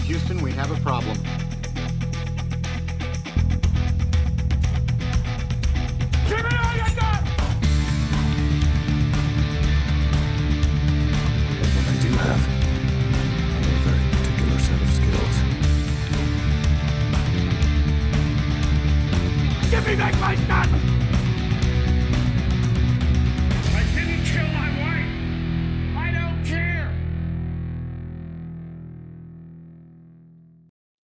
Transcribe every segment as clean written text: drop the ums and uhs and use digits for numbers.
Houston, we have a problem. Give me all you got! But what I do have are a very particular set of skills. Give me back my gun! I didn't kill my wife! I don't care!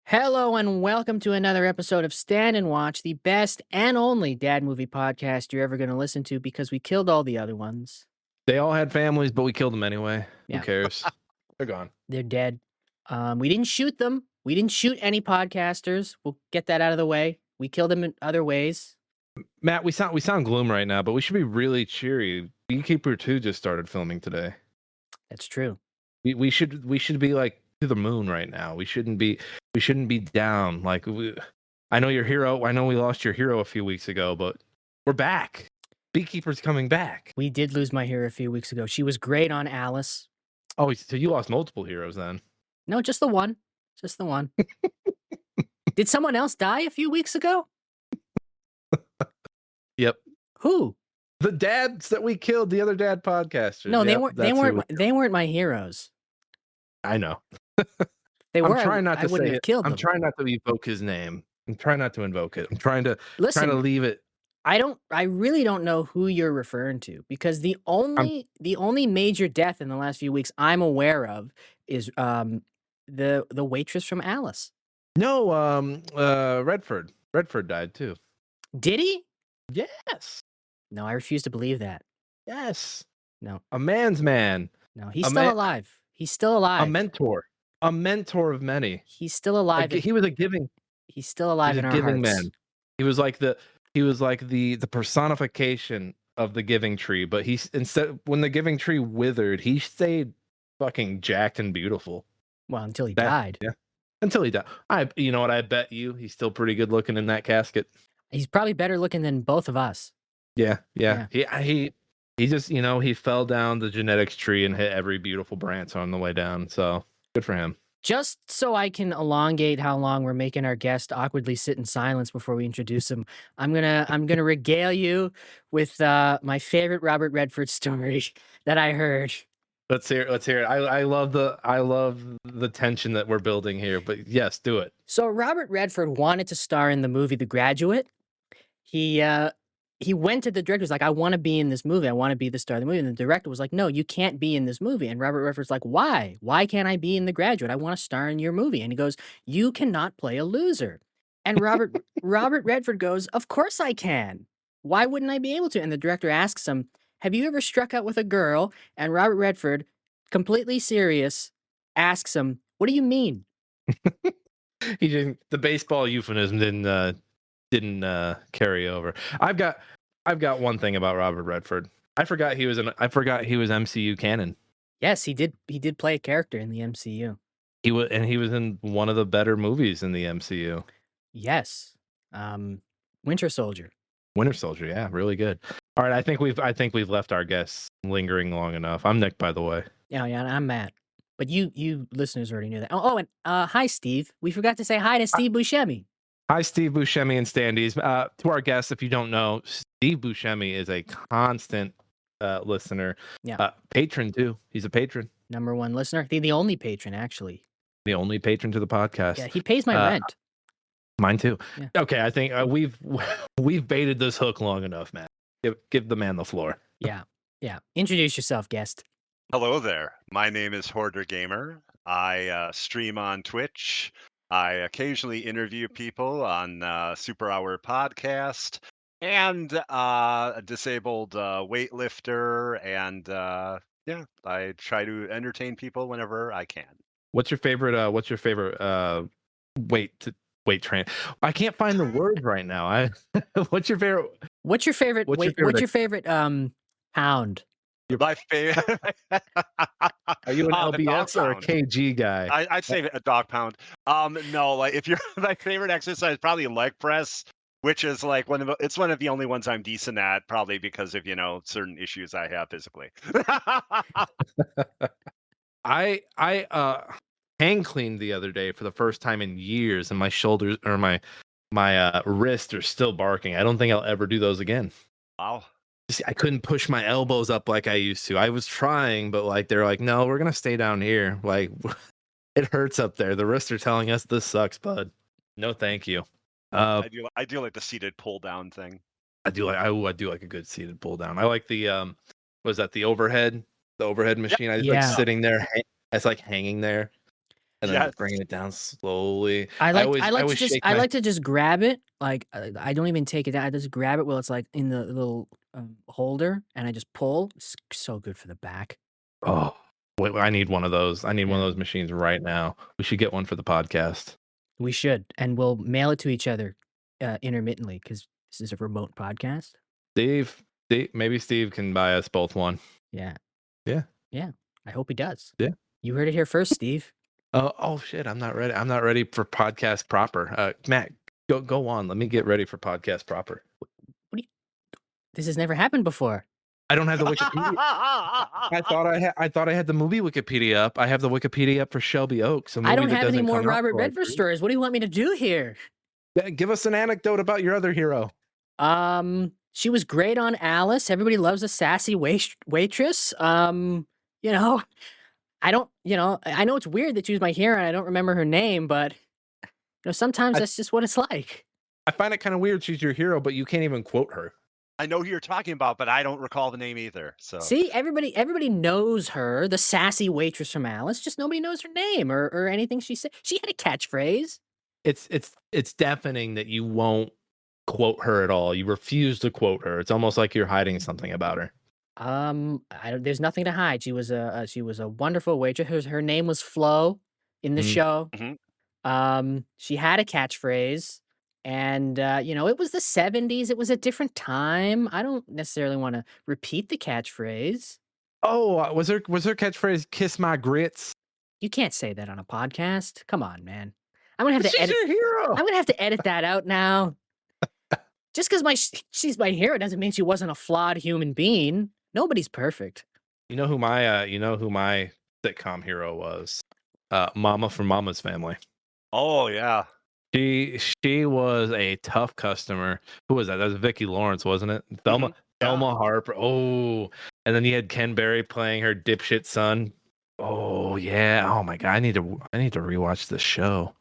Hello and welcome to another episode of Stand and Watch, the best and only dad movie podcast you're ever going to listen to because we killed all the other ones. They all had families, but we killed them anyway. Yeah. Who cares? They're gone. They're dead. We didn't shoot them. We didn't shoot any podcasters. We'll get that out of the way. We killed them in other ways. Matt, we sound gloom right now, but we should be really cheery. Beekeeper 2 just started filming today. That's true. We should be like to the moon right now. We shouldn't be down. Like I know your hero. I know we lost your hero a few weeks ago, but we're back. Beekeeper's coming back. We did lose my hero a few weeks ago. She was great on Alice. Oh, so you lost multiple heroes then? No, just the one. Just the one. Did someone else die a few weeks ago? Yep. Who? The dads that we killed, the other dad podcasters. No, they Yep, weren't. that's They who weren't. we- They weren't my heroes. I know. They were. I'm trying not I to wouldn't say have it. killed them. I'm trying not to evoke his name. I'm trying not to invoke it. I'm trying to Listen, leave it. I really don't know who you're referring to because the only major death in the last few weeks I'm aware of is the waitress from Alice. No, Redford. Redford died too. Did he? Yes. No, I refuse to believe that. Yes. No. A man's man. No, he's A still man- alive. He's still alive. A mentor. A mentor of many. He's still alive. He was a giving. He's still alive He's in a our giving hearts. man. He was like the personification of the giving tree. But when the giving tree withered, he stayed fucking jacked and beautiful. Well, until he That- died. Yeah. Until he died. You know what? I bet you he's still pretty good looking in that casket. He's probably better looking than both of us. Yeah. He just, he fell down the genetics tree and hit every beautiful branch on the way down. So good for him. Just so I can elongate how long we're making our guest awkwardly sit in silence before we introduce him, I'm gonna regale you with my favorite Robert Redford story that I heard. Let's hear it. I love the tension that we're building here, but yes, do it. So Robert Redford wanted to star in the movie The Graduate. He went to the director, was like, I want to be in this movie. I want to be the star of the movie. And the director was like, no, you can't be in this movie. And Robert Redford's like, why? Why can't I be in The Graduate? I want to star in your movie. And he goes, you cannot play a loser. And Robert Redford goes, of course I can. Why wouldn't I be able to? And the director asks him, have you ever struck out with a girl? And Robert Redford, completely serious, asks him, what do you mean? He didn't. The baseball euphemism didn't carry over. I've got one thing about Robert Redford. I forgot he was MCU canon. Yes, he did play a character in the MCU. He was in one of the better movies in the MCU. Yes. Winter Soldier. Winter Soldier, yeah, really good. All right, I think we've left our guests lingering long enough. I'm Nick, by the way. Yeah, I'm Matt. But you listeners already knew that. And hi, Steve. We forgot to say hi to Steve Buscemi. Hi, Steve Buscemi and Standees. To our guests, if you don't know, Steve Buscemi is a constant listener. Yeah. Patron, too. He's a patron. Number one listener. The only patron, actually. The only patron to the podcast. Yeah, he pays my rent. Mine, too. Yeah. Okay, I think we've baited this hook long enough, Matt. Give the man the floor. Yeah. Introduce yourself, guest. Hello there. My name is Hoardergamer. I stream on Twitch. I occasionally interview people on Super Hour Podcast and a disabled weightlifter. And I try to entertain people whenever I can. What's your favorite weight train? I can't find the words right now. What's your favorite? What's your favorite pound? My favorite. Are you an The dog LBS or a pound. KG guy? I'd say a dog pound. No, like if you're my favorite exercise, probably leg press, which is like it's one of the only ones I'm decent at, probably because of certain issues I have physically. I hang cleaned the other day for the first time in years, and my shoulders or my wrists are still barking. I don't think I'll ever do those again. Wow. I couldn't push my elbows up like I used to. I was trying, but like they're like, no, we're gonna stay down here. Like it hurts up there. The wrists are telling us this sucks, bud. No, thank you. I do like the seated pull down thing. I do like a good seated pull down. I like the was that the overhead machine? I just like Yeah. sitting there. It's like hanging there, and then Yes. bringing it down slowly. I shake like to just grab it. Like I don't even take it out. I just grab it while it's like in the little holder, and I just pull. It's so good for the back. Oh, wait, I need one of those. I need one of those machines right now. We should get one for the podcast. We should, and we'll mail it to each other intermittently because this is a remote podcast. Steve, maybe Steve can buy us both one. Yeah. Yeah. Yeah. I hope he does. Yeah. You heard it here first, Steve. Oh shit! I'm not ready. I'm not ready for podcast proper. Matt, go on. Let me get ready for podcast proper. This has never happened before. I don't have the Wikipedia. I thought I had the movie Wikipedia up. I have the Wikipedia up for Shelby Oaks. I don't have any more Robert Redford stories. What do you want me to do here? Give us an anecdote about your other hero. She was great on Alice. Everybody loves a sassy waitress. You know, I know it's weird that she was my hero and I don't remember her name, but sometimes that's just what it's like. I find it kind of weird she's your hero, but you can't even quote her. I know who you're talking about, but I don't recall the name either. So see, everybody knows her, the sassy waitress from Alice. Just nobody knows her name or anything she said. She had a catchphrase. It's deafening that you won't quote her at all. You refuse to quote her. It's almost like you're hiding something about her. There's nothing to hide. She was a wonderful waitress. Her name was Flo in the show. Mm-hmm. She had a catchphrase. And, it was the 70s. It was a different time. I don't necessarily want to repeat the catchphrase. Oh, was her catchphrase "Kiss my grits"? You can't say that on a podcast. Come on, man. I'm gonna have to She's edit. your hero. I'm gonna have to edit that out now. Just because she's my hero doesn't mean she wasn't a flawed human being. Nobody's perfect. You know who my sitcom hero was? Mama from Mama's Family. Oh yeah. She was a tough customer. Who was that? That was Vicki Lawrence, wasn't it? Thelma Harper. Oh, and then you had Ken Berry playing her dipshit son. Oh yeah. Oh my god. I need to rewatch this show.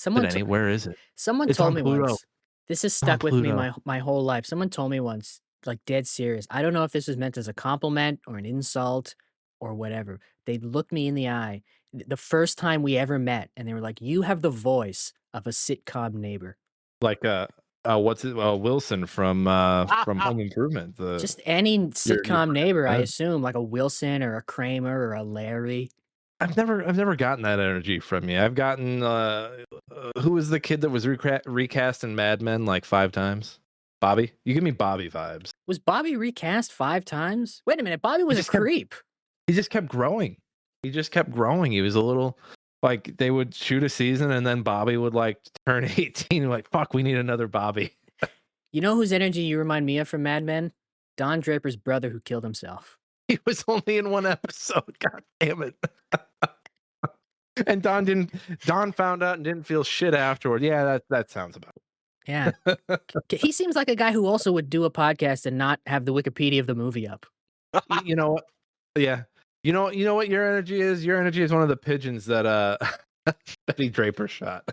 Where is it? Someone It's told on me Pluto. once. This has stuck with me my whole life. Someone told me once, like dead serious. I don't know if this was meant as a compliment or an insult or whatever. They looked me in the eye the first time we ever met, and they were like, "You have the voice of a sitcom neighbor." Like Wilson from Home Improvement. Just any sitcom neighbor, I assume, like a Wilson or a Kramer or a Larry. I've never gotten that energy from you. I've gotten who was the kid that was recast in Mad Men like 5 times? Bobby? You give me Bobby vibes. Was Bobby recast 5 times? Wait a minute, Bobby was a creep. He just kept growing. He was a little like they would shoot a season and then Bobby would like turn 18 and like, fuck, we need another Bobby. You know whose energy you remind me of from Mad Men? Don Draper's brother who killed himself. He was only in 1 episode. God damn it. And Don found out and didn't feel shit afterward. Yeah, that sounds about it. Yeah. He seems like a guy who also would do a podcast and not have the Wikipedia of the movie up. You know what? Yeah. You know what your energy is? Your energy is one of the pigeons that Betty Draper shot.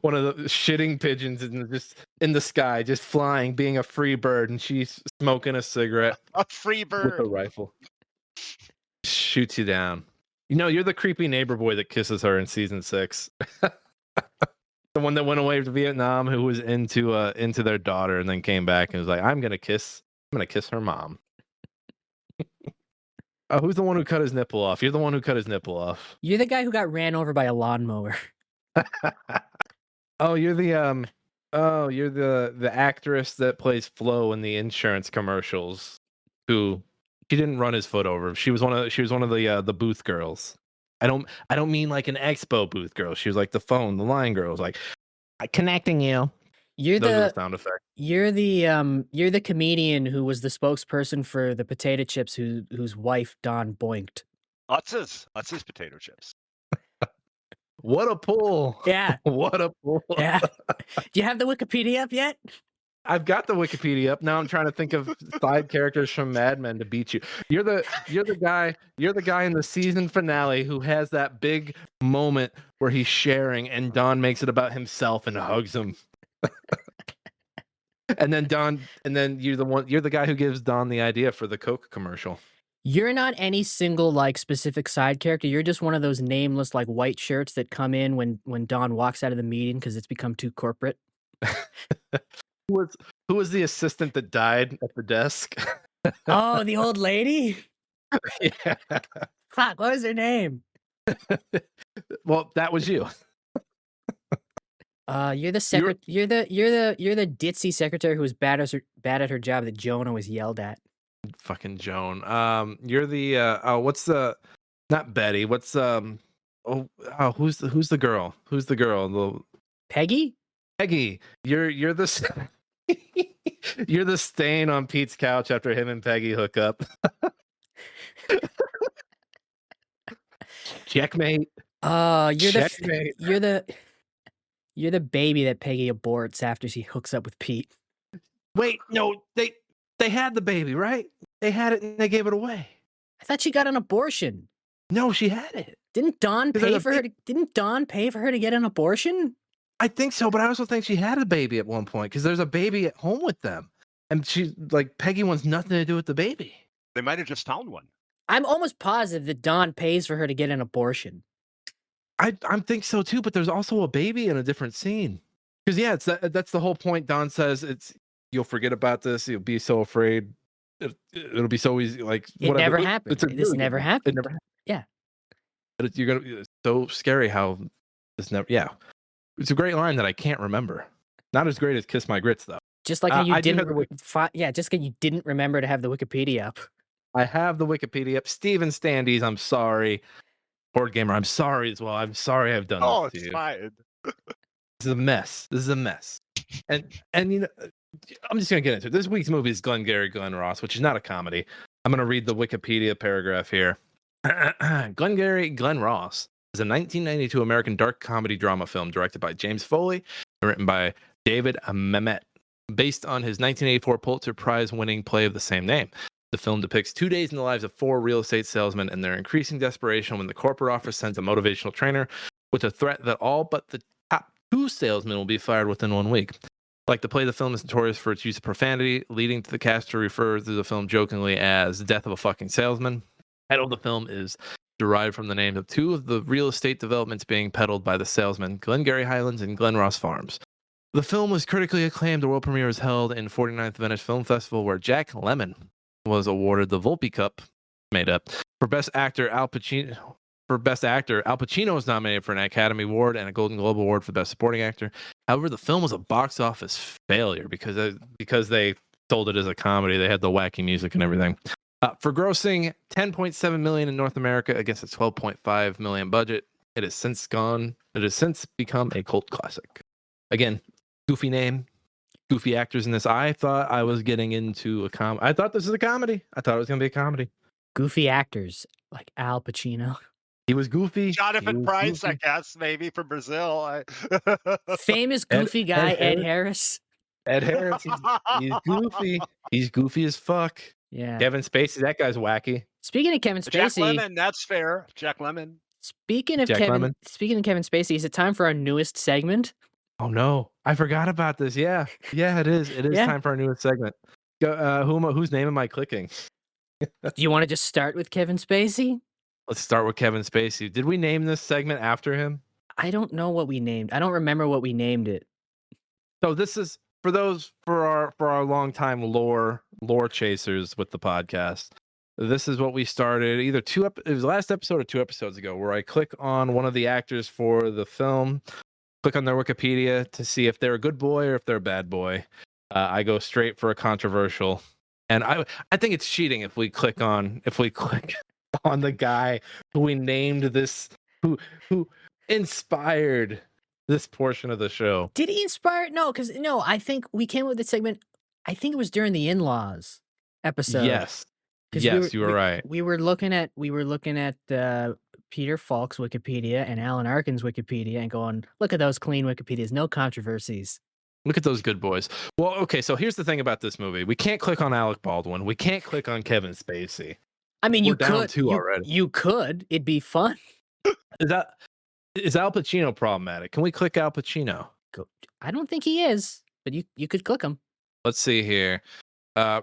One of the shitting pigeons just in the sky, just flying, being a free bird, and she's smoking a cigarette. A free bird with a rifle. Shoots you down. You're the creepy neighbor boy that kisses her in season 6. The one that went away to Vietnam, who was into their daughter, and then came back and was like, I'm gonna kiss her mom. Who's the one who cut his nipple off? You're the one who cut his nipple off. You're the guy who got ran over by a lawnmower. Oh, you're the actress that plays Flo in the insurance commercials. Who she didn't run his foot over. She was one of the booth girls. I don't mean like an expo booth girl. She was like the line girls, like connecting you. Those are the sound effects. You're the comedian who was the spokesperson for the potato chips whose wife Don boinked. That's his potato chips. What a pull. Yeah. What a pull. Yeah. Do you have the Wikipedia up yet? I've got the Wikipedia up. Now I'm trying to think of side characters from Mad Men to beat you. You're the guy in the season finale who has that big moment where he's sharing and Don makes it about himself and hugs him. And then you're the guy who gives Don the idea for the Coke commercial. You're not any single like specific side character. You're just one of those nameless like white shirts that come in when Don walks out of the meeting because it's become too corporate. Who was the assistant that died at the desk? Oh, the old lady? Yeah. Fuck, what was her name? Well, that was you. You're the you're the ditzy secretary who was bad at her job that Jonah was yelled at. Fucking Joan. You're the what's the not Betty? What's who's the girl? Who's the girl? The Peggy? Peggy. You're the you're the stain on Pete's couch after him and Peggy hook up. Checkmate. Checkmate. You're the baby that Peggy aborts after she hooks up with Pete. Wait, no, they had the baby, right? They had it and they gave it away. I thought she got an abortion. No, she had it. Didn't Don pay for her to get an abortion? I think so, but I also think she had a baby at one point because there's a baby at home with them. And she like Peggy wants nothing to do with the baby. They might have just found one. I'm almost positive that Don pays for her to get an abortion. I think so too, but there's also a baby in a different scene. Because yeah, that's the whole point. Don says you'll forget about this. You'll be so afraid. It'll be so easy. Like it whatever. Never happened. This never happened. It never happened. Yeah. But it's so scary how this never. Yeah, it's a great line that I can't remember. Not as great as "Kiss My Grits" though. Just like how you didn't. Just because you didn't remember to have the Wikipedia up. I have the Wikipedia up. Steven Standys, I'm sorry. Hoardergamer, I'm sorry as well. I'm sorry I've done this to you. It's fine. This is a mess. And you know, I'm just gonna get into it. This week's movie is Glengarry Glen Ross, which is not a comedy. I'm gonna read the Wikipedia paragraph here. Glengarry Glen Ross is a 1992 American dark comedy drama film directed by James Foley and written by David Mamet, based on his 1984 Pulitzer Prize winning play of the same name. The film depicts 2 days in the lives of 4 real estate salesmen and their increasing desperation when the corporate office sends a motivational trainer with a threat that all but the top 2 salesmen will be fired within 1 week. Like the play, the film is notorious for its use of profanity, leading to the cast to refer to the film jokingly as "Death of a Fucking Salesman." The title of the film is derived from the names of 2 of the real estate developments being peddled by the salesmen, Glengarry Highlands and Glen Ross Farms. The film was critically acclaimed. The world premiere was held in 49th Venice Film Festival, where Jack Lemmon was awarded the Volpe Cup, made up. For Best Actor, Al Pacino was nominated for an Academy Award and a Golden Globe Award for Best Supporting Actor. However, the film was a box office failure because they sold it as a comedy. They had the wacky music and everything. For grossing $10.7 million in North America against a $12.5 million budget, it has since become a cult classic. Again, goofy name, goofy actors in this. I thought I was getting into a comedy. I thought this was a comedy. I thought it was going to be a comedy. Goofy actors like Al Pacino. He was goofy. Jonathan Price, I guess, maybe from Brazil. Famous goofy guy Ed Harris. Ed Harris. He's goofy. He's goofy as fuck. Yeah. Kevin Spacey. That guy's wacky. Speaking of Kevin Spacey, Jack Lemmon, that's fair. Jack Lemmon. Speaking of Kevin Spacey, is it time for our newest segment? Oh no, I forgot about this. Yeah, it is. It is time for our newest segment. Whose name am I clicking? Do you want to just start with Kevin Spacey? Let's start with Kevin Spacey. Did we name this segment after him? I don't know what we named. I don't remember what we named it. So this is for our longtime lore chasers with the podcast. This is what we started either it was last episode or 2 episodes ago, where I click on one of the actors for the film, click on their Wikipedia to see if they're a good boy or if they're a bad boy. I go straight for a controversial, and I think it's cheating if we click on the guy who we named this, who inspired this portion of the show. Did he inspire? No, I think we came up with this segment. I think it was during the In-Laws episode. Yes, you were right. We were looking at Peter Falk's Wikipedia and Alan Arkin's Wikipedia and going, look at those clean Wikipedias, no controversies. Look at those good boys. Well, okay, so here's the thing about this movie. We can't click on Alec Baldwin. We can't click on Kevin Spacey. I mean, We're you down could. two already. You could. It'd be fun. Is Al Pacino problematic? Can we click Al Pacino? I don't think he is, but you could click him. Let's see here.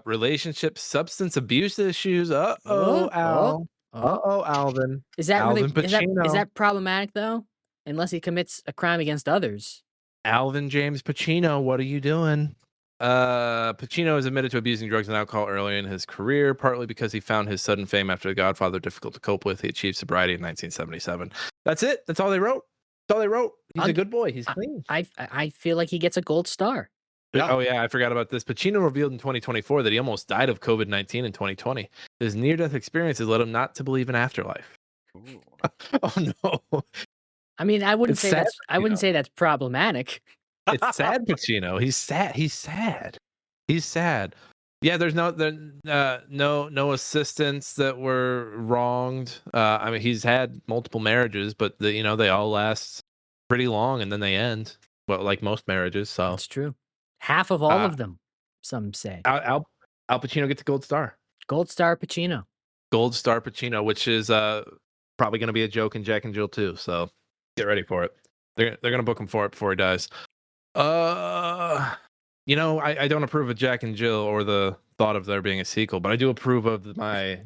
Relationship, substance abuse issues. Al. Alvin. Is that Alvin really Pacino. is that problematic though? Unless he commits a crime against others. Alvin James Pacino, what are you doing? Pacino is admitted to abusing drugs and alcohol early in his career, partly because he found his sudden fame after The Godfather difficult to cope with. He achieved sobriety in 1977. That's it. That's all they wrote. That's all they wrote. He's a good boy. He's clean. I feel like he gets a gold star. Yeah. Oh yeah, I forgot about this. Pacino revealed in 2024 that he almost died of COVID-19 in 2020. His near-death experiences led him not to believe in afterlife. Oh no. I mean, I wouldn't It's say sad, that's problematic. It's sad, Pacino. He's sad. He's sad. He's sad. Yeah, there's no assistants that were wronged. I mean, he's had multiple marriages, but they all last pretty long and then they end. Well, like most marriages. So That's true. Half of all of them, some say. Al Pacino gets a gold star. Gold star Pacino. Gold star Pacino, which is probably going to be a joke in Jack and Jill too. So get ready for it. They're going to book him for it before he dies. I don't approve of Jack and Jill or the thought of there being a sequel, but I do approve of my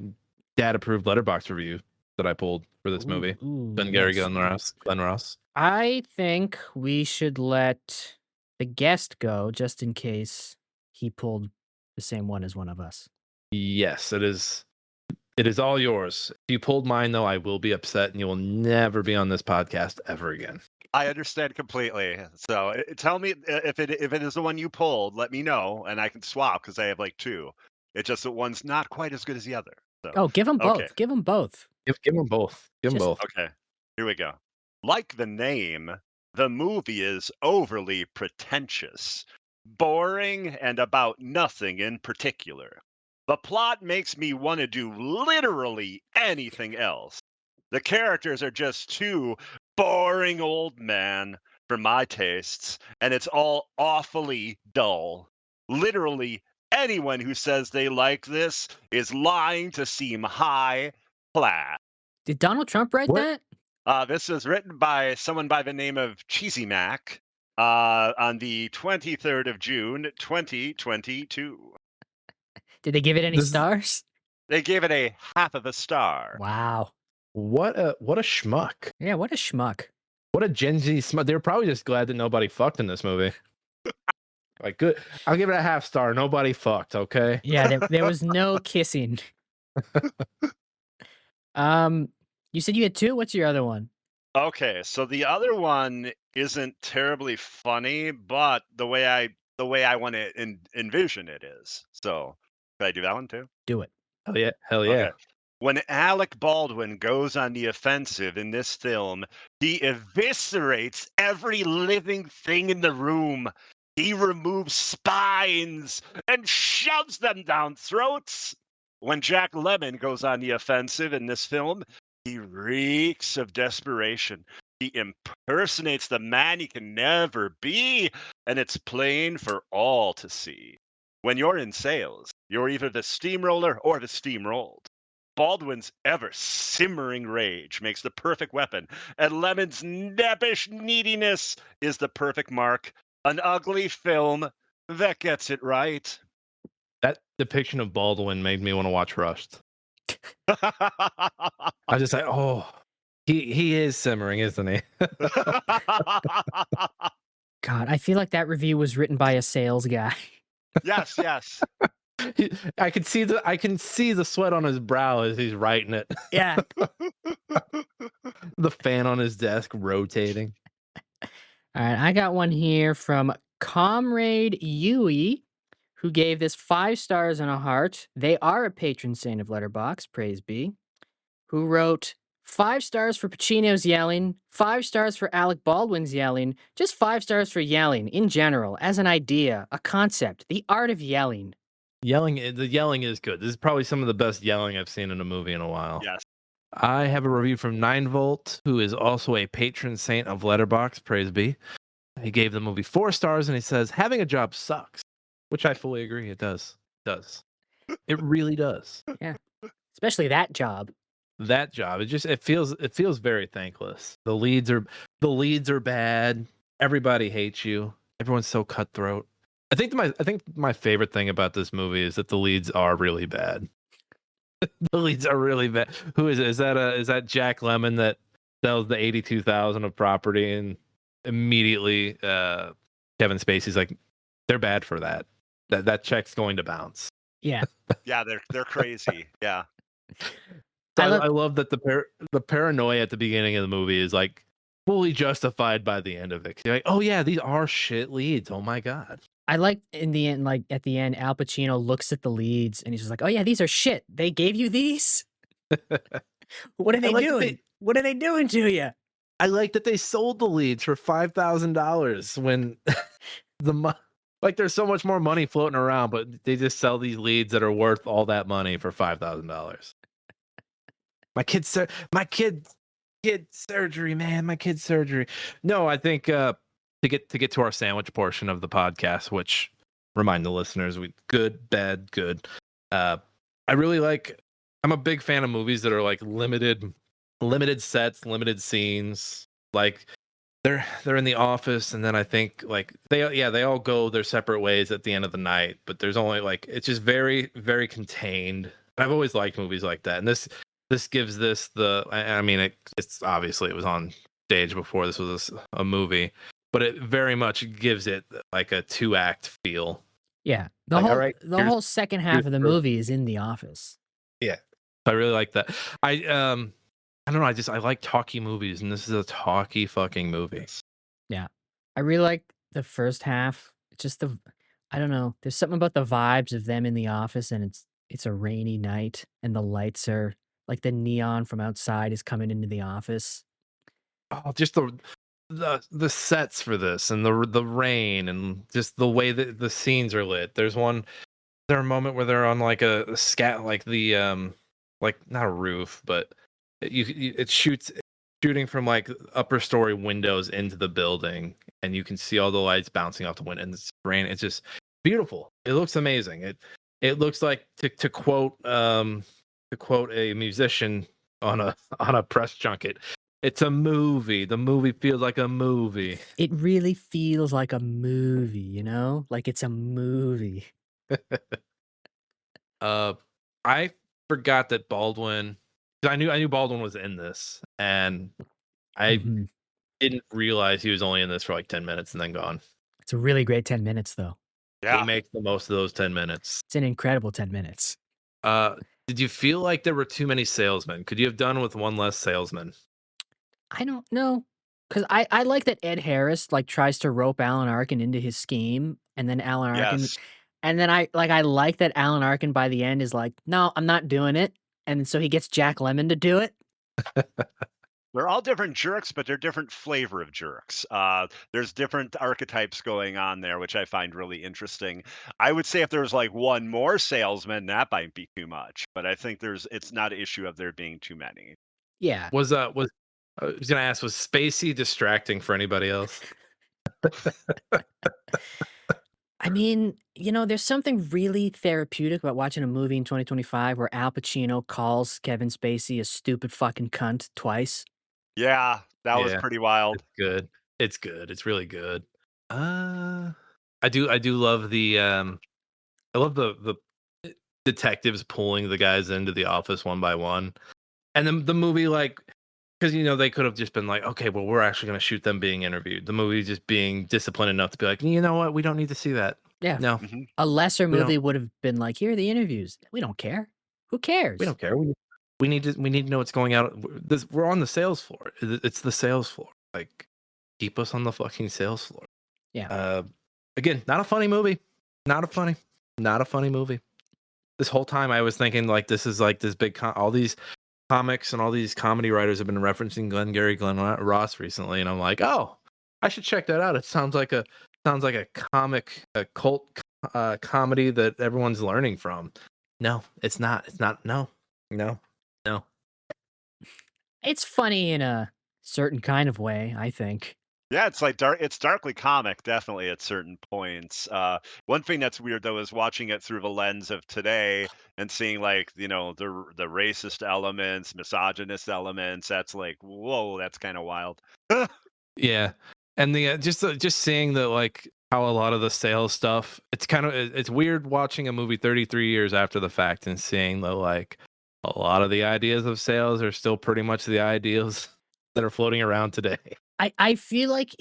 dad-approved Letterboxd review that I pulled for this movie. Glengarry Glen Ross. I think we should let the guest go just in case he pulled the same one as one of us. Yes, it is. It is all yours. If you pulled mine, though, I will be upset, and you will never be on this podcast ever again. I understand completely. So tell me if it is the one you pulled. Let me know, and I can swap because I have like two. It's just that one's not quite as good as the other. So. Give them both. Okay. Give them both. Give them both. Give them both. Okay, here we go. Like the name, the movie is overly pretentious, boring, and about nothing in particular. The plot makes me want to do literally anything else. The characters are just too boring old men for my tastes, and it's all awfully dull. Literally anyone who says they like this is lying to seem high class. Did Donald Trump write that? This is written by someone by the name of Cheesy Mac on the 23rd of June, 2022. Did they give it any stars? They gave it a half of a star. Wow. What a schmuck. Yeah, what a schmuck. What a Gen Z schmuck. They were probably just glad that nobody fucked in this movie. Like, good. I'll give it a half star. Nobody fucked, okay? Yeah, there was no kissing. You said you had two? What's your other one? Okay, so the other one isn't terribly funny, but the way I want to envision it is. So, can I do that one too? Do it. Hell yeah. Hell yeah. Okay. When Alec Baldwin goes on the offensive in this film, he eviscerates every living thing in the room. He removes spines and shoves them down throats. When Jack Lemmon goes on the offensive in this film, he reeks of desperation. He impersonates the man he can never be, and it's plain for all to see. When you're in sales, you're either the steamroller or the steamrolled. Baldwin's ever-simmering rage makes the perfect weapon, and Lemon's nebbish neediness is the perfect mark. An ugly film that gets it right. That depiction of Baldwin made me want to watch Rust. I was just like, oh, he is simmering, isn't he? God, I feel like that review was written by a sales guy. Yes. I can see the sweat on his brow as he's writing it. Yeah. The fan on his desk rotating. All right, I got one here from Comrade Yui, who gave this 5 stars and a heart. They are a patron saint of Letterboxd, praise be. Who wrote 5 stars for Pacino's yelling, 5 stars for Alec Baldwin's yelling, just 5 stars for yelling in general, as an idea, a concept, the art of yelling. The yelling is good. This is probably some of the best yelling I've seen in a movie in a while. Yes. I have a review from 9volt, who is also a patron saint of Letterboxd. Praise be. He gave the movie 4 stars, and he says, "Having a job sucks," which I fully agree. It does. It does. It really does. Yeah. Especially that job. That job, it feels very thankless. The leads are bad. Everybody hates you. Everyone's so cutthroat. I think my favorite thing about this movie is that the leads are really bad. The leads are really bad. Who is it? Is that Jack Lemmon that sells the 82,000 of property, and immediately Kevin Spacey's like, they're bad for that. That check's going to bounce. Yeah. Yeah, they're crazy. Yeah. So I I love- love that the paranoia at the beginning of the movie is like fully justified by the end of it. 'Cause you're like, oh yeah, these are shit leads. Oh my god. I like in the end, like at the end, Al Pacino looks at the leads and he's just like, "Oh yeah, these are shit. They gave you these. What are they like that doing? they- What are they doing to you?" I like that they sold the leads for $5,000 when like there's so much more money floating around, but they just sell these leads that are worth all that money for $5,000. My kid's surgery, man. My kid's surgery. No, I think to get to our sandwich portion of the podcast, which remind the listeners, good, bad, good. I really like. I'm a big fan of movies that are like limited sets, limited scenes. Like they're in the office, and then I think like they all go their separate ways at the end of the night. But there's only like it's just very very contained. I've always liked movies like that, and this gives this the. I mean, it's obviously it was on stage before this was a movie, but it very much gives it like a 2-act feel. Yeah. Like, all right, The here's- whole second half of the movie is in the office. Yeah, I really like that. I don't know. I like talky movies, and this is a talky fucking movie. Yeah. I really like the first half. It's just I don't know. There's something about the vibes of them in the office, and it's a rainy night and the lights are like the neon from outside is coming into the office. Oh, just the sets for this, and the rain, and just the way that the scenes are lit. There's a moment where they're on like a scat, like the like not a roof, but it shooting from like upper story windows into the building, and you can see all the lights bouncing off the window, and it's rain. It's just beautiful. It looks amazing. It looks like to quote a musician on a press junket. It's a movie. The movie feels like a movie. It really feels like a movie, you know? Like it's a movie. I forgot that Baldwin. 'Cause I knew Baldwin was in this, and I Mhm. didn't realize he was only in this for like 10 minutes and then gone. It's a really great 10 minutes though. Yeah. He makes the most of those 10 minutes. It's an incredible 10 minutes. Did you feel like there were too many salesmen? Could you have done with one less salesman? I don't know. Cause I like that Ed Harris like tries to rope Alan Arkin into his scheme, and then Alan Arkin Yes. and then I like that Alan Arkin by the end is like, "No, I'm not doing it." And so he gets Jack Lemmon to do it. They're all different jerks, but they're different flavor of jerks. There's different archetypes going on there, which I find really interesting. I would say if there was like one more salesman, that might be too much. But I think it's not an issue of there being too many. Yeah. Was I was gonna ask, was Spacey distracting for anybody else? I mean, you know, there's something really therapeutic about watching a movie in 2025 where Al Pacino calls Kevin Spacey a stupid fucking cunt twice. Yeah, that was Yeah. pretty wild. It's good. It's good. It's really good. I do love the I love the detectives pulling the guys into the office one by one. And then the movie, like, because they could have just been like, okay, well, we're actually gonna shoot them being interviewed. The movie just being disciplined enough to be like, you know what, we don't need to see that. Yeah. No, Mhm. A lesser We don't- movie would have been like, here are the interviews. We don't care. Who cares? we don't care. We need to know what's going out. We're on the sales floor. It's the sales floor. Like, keep us on the fucking sales floor. Yeah. Again, not a funny movie. Not a funny movie. This whole time I was thinking like this is like this big all these comics and all these comedy writers have been referencing Glengarry Glen Ross recently, and I'm like, oh, I should check that out. It sounds like a cult comedy that everyone's learning from. No, it's not. It's not. No. It's funny in a certain kind of way, I think. Yeah, it's like it's darkly comic, definitely at certain points. One thing that's weird though is watching it through the lens of today and seeing like the racist elements, misogynist elements. That's like whoa, that's kind of wild. Yeah, and the just seeing the like how a lot of the sales stuff. It's weird watching a movie 33 years after the fact and seeing that like a lot of the ideas of sales are still pretty much the ideals that are floating around today. I feel like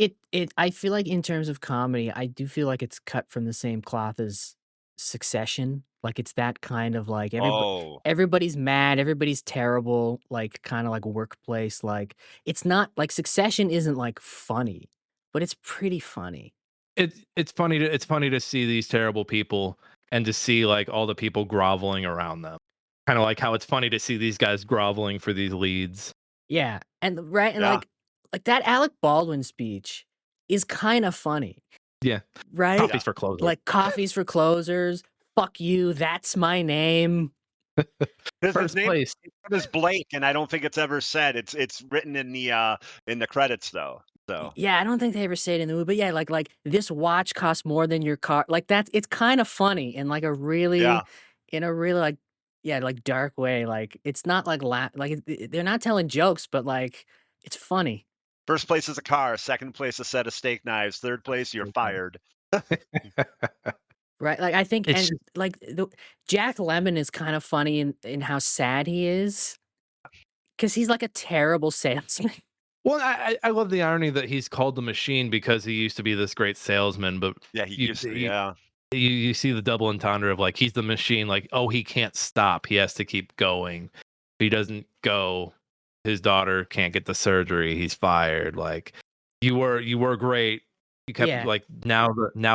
I feel like in terms of comedy, I do feel like it's cut from the same cloth as Succession. Like it's that kind of like Oh, everybody's mad, everybody's terrible, like kind of like workplace. Like it's not like Succession isn't like funny, but it's pretty funny. It's funny to see these terrible people and to see like all the people groveling around them. Kind of like how it's funny to see these guys groveling for these leads. Yeah, and right, and yeah, like that Alec Baldwin speech is kind of funny, Yeah, right? yeah. coffees for closers. Like coffees for closers. Fuck you. That's my name. His First name place. is Blake, and I don't think it's ever said. It's written in the credits though. So Yeah, I don't think they ever say it in the movie, but yeah, like this watch costs more than your car. Like that's it's kind of funny in like a yeah. really, in a really like yeah like dark way. Like it's not like they're not telling jokes, but like it's funny. First place is a car. Second place a set of steak knives. Third place you're fired. Right, like, I think It's and, like, Jack Lemmon is kind of funny in how sad he is, because he's, like, a terrible salesman. Well, I love the irony that he's called the machine because he used to be this great salesman, but Yeah, he you used to. you Yeah, you see the double entendre of like he's the machine, like oh he can't stop, he has to keep going. If he doesn't go, his daughter can't get the surgery, he's fired. Like you were great. You kept Yeah, like now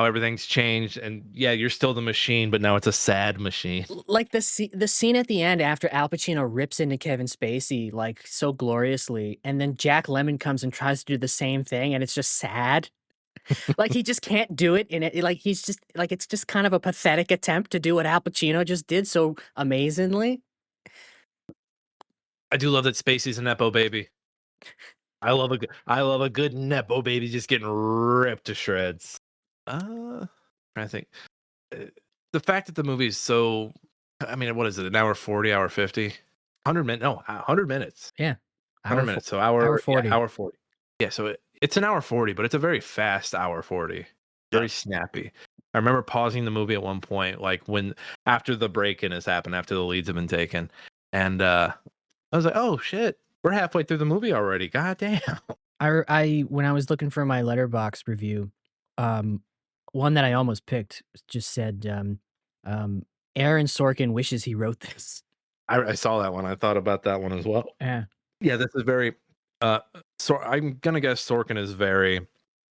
everything's changed, and yeah, you're still the machine, but now it's a sad machine. like, the scene at the end after Al Pacino rips into Kevin Spacey, like, so gloriously, and then Jack Lemmon comes and tries to do the same thing, and it's just sad. Like, he just can't do it, and like, he's just like, it's just kind of a pathetic attempt to do what Al Pacino just did so amazingly. I do love that Spacey's a nepo baby. I love a good nepo baby just getting ripped to shreds. Trying to think. Uh, The fact that the movie is so, I mean, what is it? An hour 40, hour 50, 100 minutes? No, 100 minutes. Yeah. 100 Hour minutes. So hour yeah, 40. hour 40. Yeah, so it's an hour 40, but it's a very fast hour 40. Very yes. snappy. I remember pausing the movie at one point, like when after the break-in has happened, after the leads have been taken, and I was like, "Oh shit, we're halfway through the movie already." God damn. I when I was looking for my letterbox review, um, one that I almost picked just said, um, Aaron Sorkin wishes he wrote this. I saw that one. I thought about that one as well. Yeah. Yeah, this is very. So I'm gonna guess Sorkin is very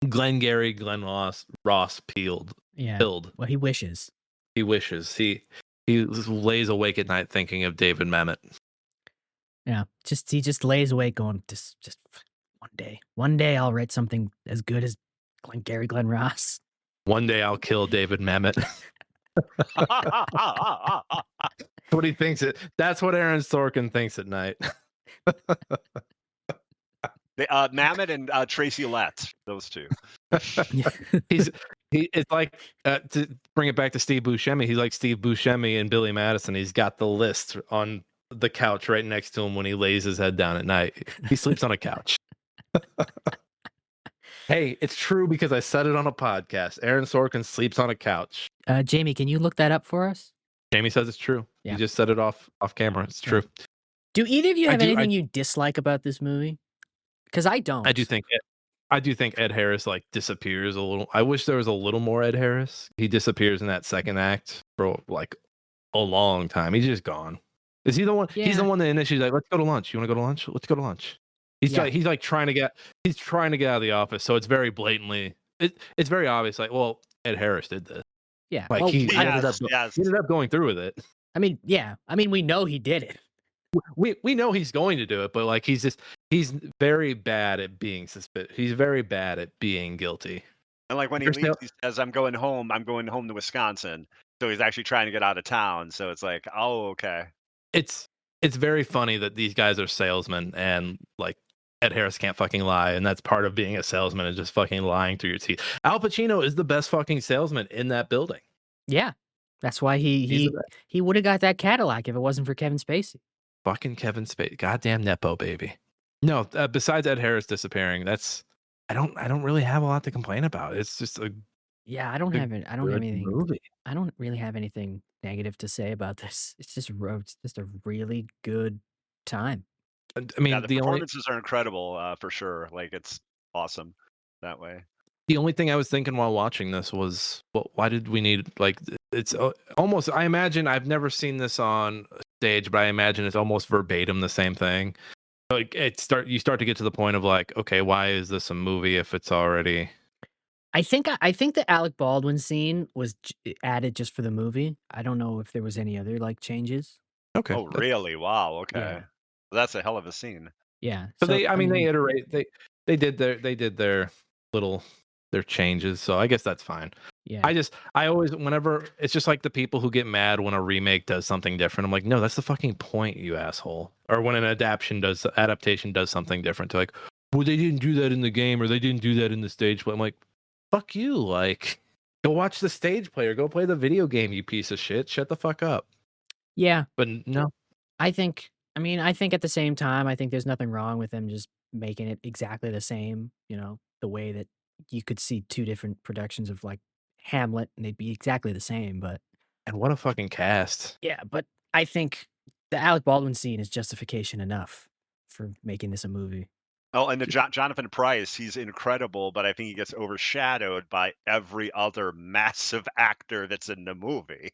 Glengarry Glen Ross peeled. Yeah. Pilled. Well, he wishes. He wishes he lays awake at night thinking of David Mamet. Yeah. He just lays awake going, just one day I'll write something as good as Glengarry Glen Ross. One day I'll kill David Mamet. What he thinks it. That's what Aaron Sorkin thinks at night. Mamet and Tracy Letts, those two. It's like to bring it back to Steve Buscemi. He's like Steve Buscemi and Billy Madison. He's got the list on the couch right next to him when he lays his head down at night. He sleeps on a couch. Hey, it's true because I said it on a podcast. Aaron Sorkin sleeps on a couch. Jamie, can you look that up for us? Jamie says it's true. Yeah. You just said it off camera. It's true. Do either of you have I anything you dislike about this movie? Because I don't. I do think Ed Harris like disappears a little. I wish there was a little more Ed Harris. He disappears in that second act for like a long time. He's just gone. Is he the one? He's the Yeah. one that initially like, let's go to lunch. You want to go to lunch? Let's go to lunch. He's Yeah. he's trying to get out of the office. So it's very blatantly. It's very obvious. Like, well, Ed Harris did this. Yeah. Like Well, he ended Yes. up going through with it. I mean, yeah. I mean, we know he did it. We know he's going to do it, but like he's very bad at being suspicious. He's very bad at being guilty. And like when he leaves, he says, I'm going home to Wisconsin. So he's actually trying to get out of town. So it's like, oh, okay. It's it's very funny that these guys are salesmen and like Ed Harris can't fucking lie, and that's part of being a salesman is just fucking lying through your teeth. Al Pacino is the best fucking salesman in that building. Yeah. That's why he would have got that Cadillac if it wasn't for Kevin Spacey. Fucking Kevin Spacey, goddamn nepo baby. No, besides Ed Harris disappearing, I don't really have a lot to complain about. It's just a Yeah, I don't have good anything. movie. I don't really have anything negative to say about this. It's just a really good time. I Yeah, mean, the the only performances are incredible, for sure. Like, it's awesome that way. the only thing I was thinking while watching this was, well, why did we need like it's almost? I imagine I've never seen this on stage, but I imagine it's almost verbatim the same thing. Like you start to get to the point of like, okay, why is this a movie if it's already? I think the Alec Baldwin scene was added just for the movie. I don't know if there was any other like changes. Okay, Oh, really? Wow. Okay. Yeah. That's a hell of a scene. Yeah. so I mean, they iterate they did their little their changes, so I guess that's fine. Yeah. I always, whenever it's just like the people who get mad when a remake does something different. I'm like, no, that's the fucking point, you asshole. Or when an adaptation does something different, to like, well, they didn't do that in the game, or they didn't do that in the stage play. I'm like, fuck you, like, go watch the stage play or go play the video game, you piece of shit. Shut the fuck up. Yeah. But no, I think at the same time, I think there's nothing wrong with them just making it exactly the same, the way that you could see two different productions of like Hamlet and they'd be exactly the same, but and what a fucking cast. yeah, but I think the Alec Baldwin scene is justification enough for making this a movie. Oh, and the Jonathan Pryce, he's incredible, but I think he gets overshadowed by every other massive actor that's in the movie.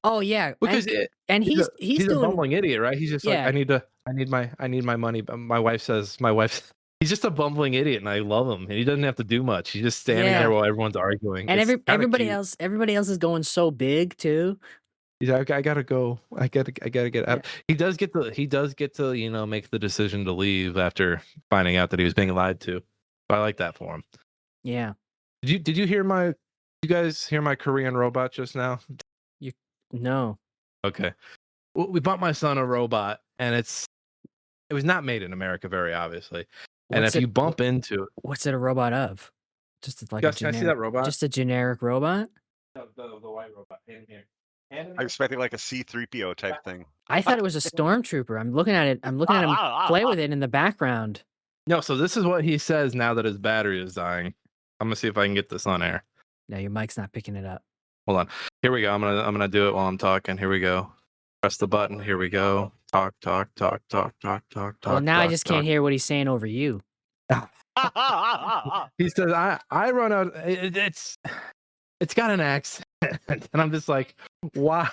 Oh yeah, Because and he's he's a doing bumbling idiot, right? He's just like, Yeah. I need my money. But my wife he's just a bumbling idiot, and I love him. And he doesn't have to do much. He's just standing Yeah. there while everyone's arguing. and It's kinda everybody cute. else is going so big too. He's like, I gotta go. I gotta get out. He does get to make the decision to leave after finding out that he was being lied to. I like that for him. Yeah. Did you guys hear my Korean robot just now? No. Okay. Well, we bought my son a robot, and it was not made in America, very obviously. And What's if it- you bump into it, What's it a robot of? Just like Gus, a can I generic, see that robot? just a generic robot? The white robot in here. I'm expecting like a C-3PO type thing. I thought it was a stormtrooper. I'm looking at it. I'm looking at him play with it in the background. No, so this is what he says now that his battery is dying. I'm gonna see if I can get this on air. No, your mic's not picking it up. Hold on. Here we go. I'm gonna do it while I'm talking. Here we go. Press the button. Here we go. Talk. Well, now I just can't hear what he's saying over you. He says, I run out. It's got an accent, and I'm just like, why?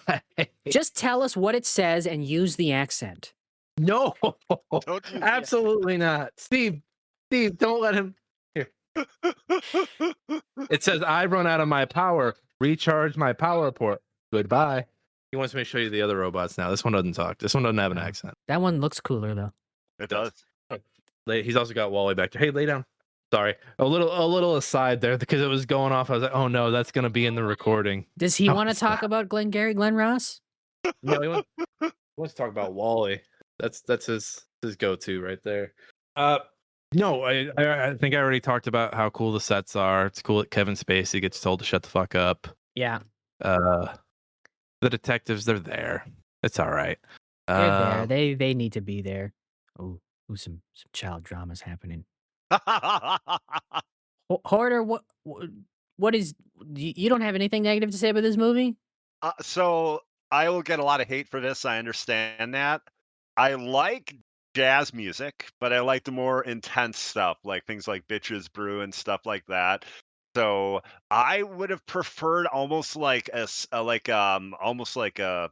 Just tell us what it says and use the accent. No, Don't use the absolutely not. Steve, don't let him. Here. It says, I run out of my power. Recharge my power port. Goodbye. He wants me to show you the other robots now. This one doesn't talk. This one doesn't have an accent. That one looks cooler though. It does. He's also got Wally back there. Hey, lay down. Sorry, a little aside there because it was going off. I was like, oh no, that's gonna be in the recording. Does he Oh, want to talk about Glengarry Glen Ross? No, he wants to talk about Wally. That's his go-to right there. No, I think I already talked about how cool the sets are. It's cool that Kevin Spacey gets told to shut the fuck up. Yeah, The detectives, they're there. It's all right. they're there. They need to be there. Oh, some child dramas happening. Hoarder, what is? You don't have anything negative to say about this movie? So I will get a lot of hate for this. I understand that. I like jazz music, but I like the more intense stuff, like things like Bitches Brew and stuff like that. So I would have preferred almost like almost like a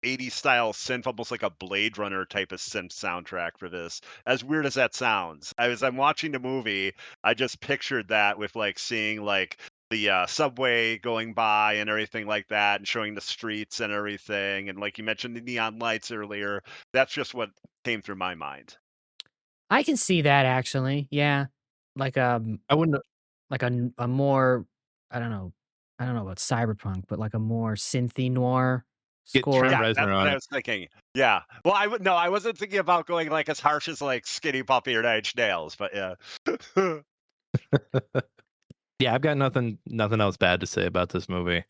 80s style synth, almost like a Blade Runner type of synth soundtrack for this. As weird as that sounds, as I'm watching the movie, I just pictured that with like seeing like the subway going by and everything like that, and showing the streets and everything, and like you mentioned the neon lights earlier. That's just what came through my mind. I can see that actually. Yeah, like I wouldn't. like a more I don't know about cyberpunk, but like a more synthy noir Get Score. Trent Yeah, Reznor that's what on I it. was thinking. Yeah. Well, I wasn't thinking about going like as harsh as like Skinny Puppy or Nine Inch Nails, but yeah. Yeah, I've got nothing else bad to say about this movie.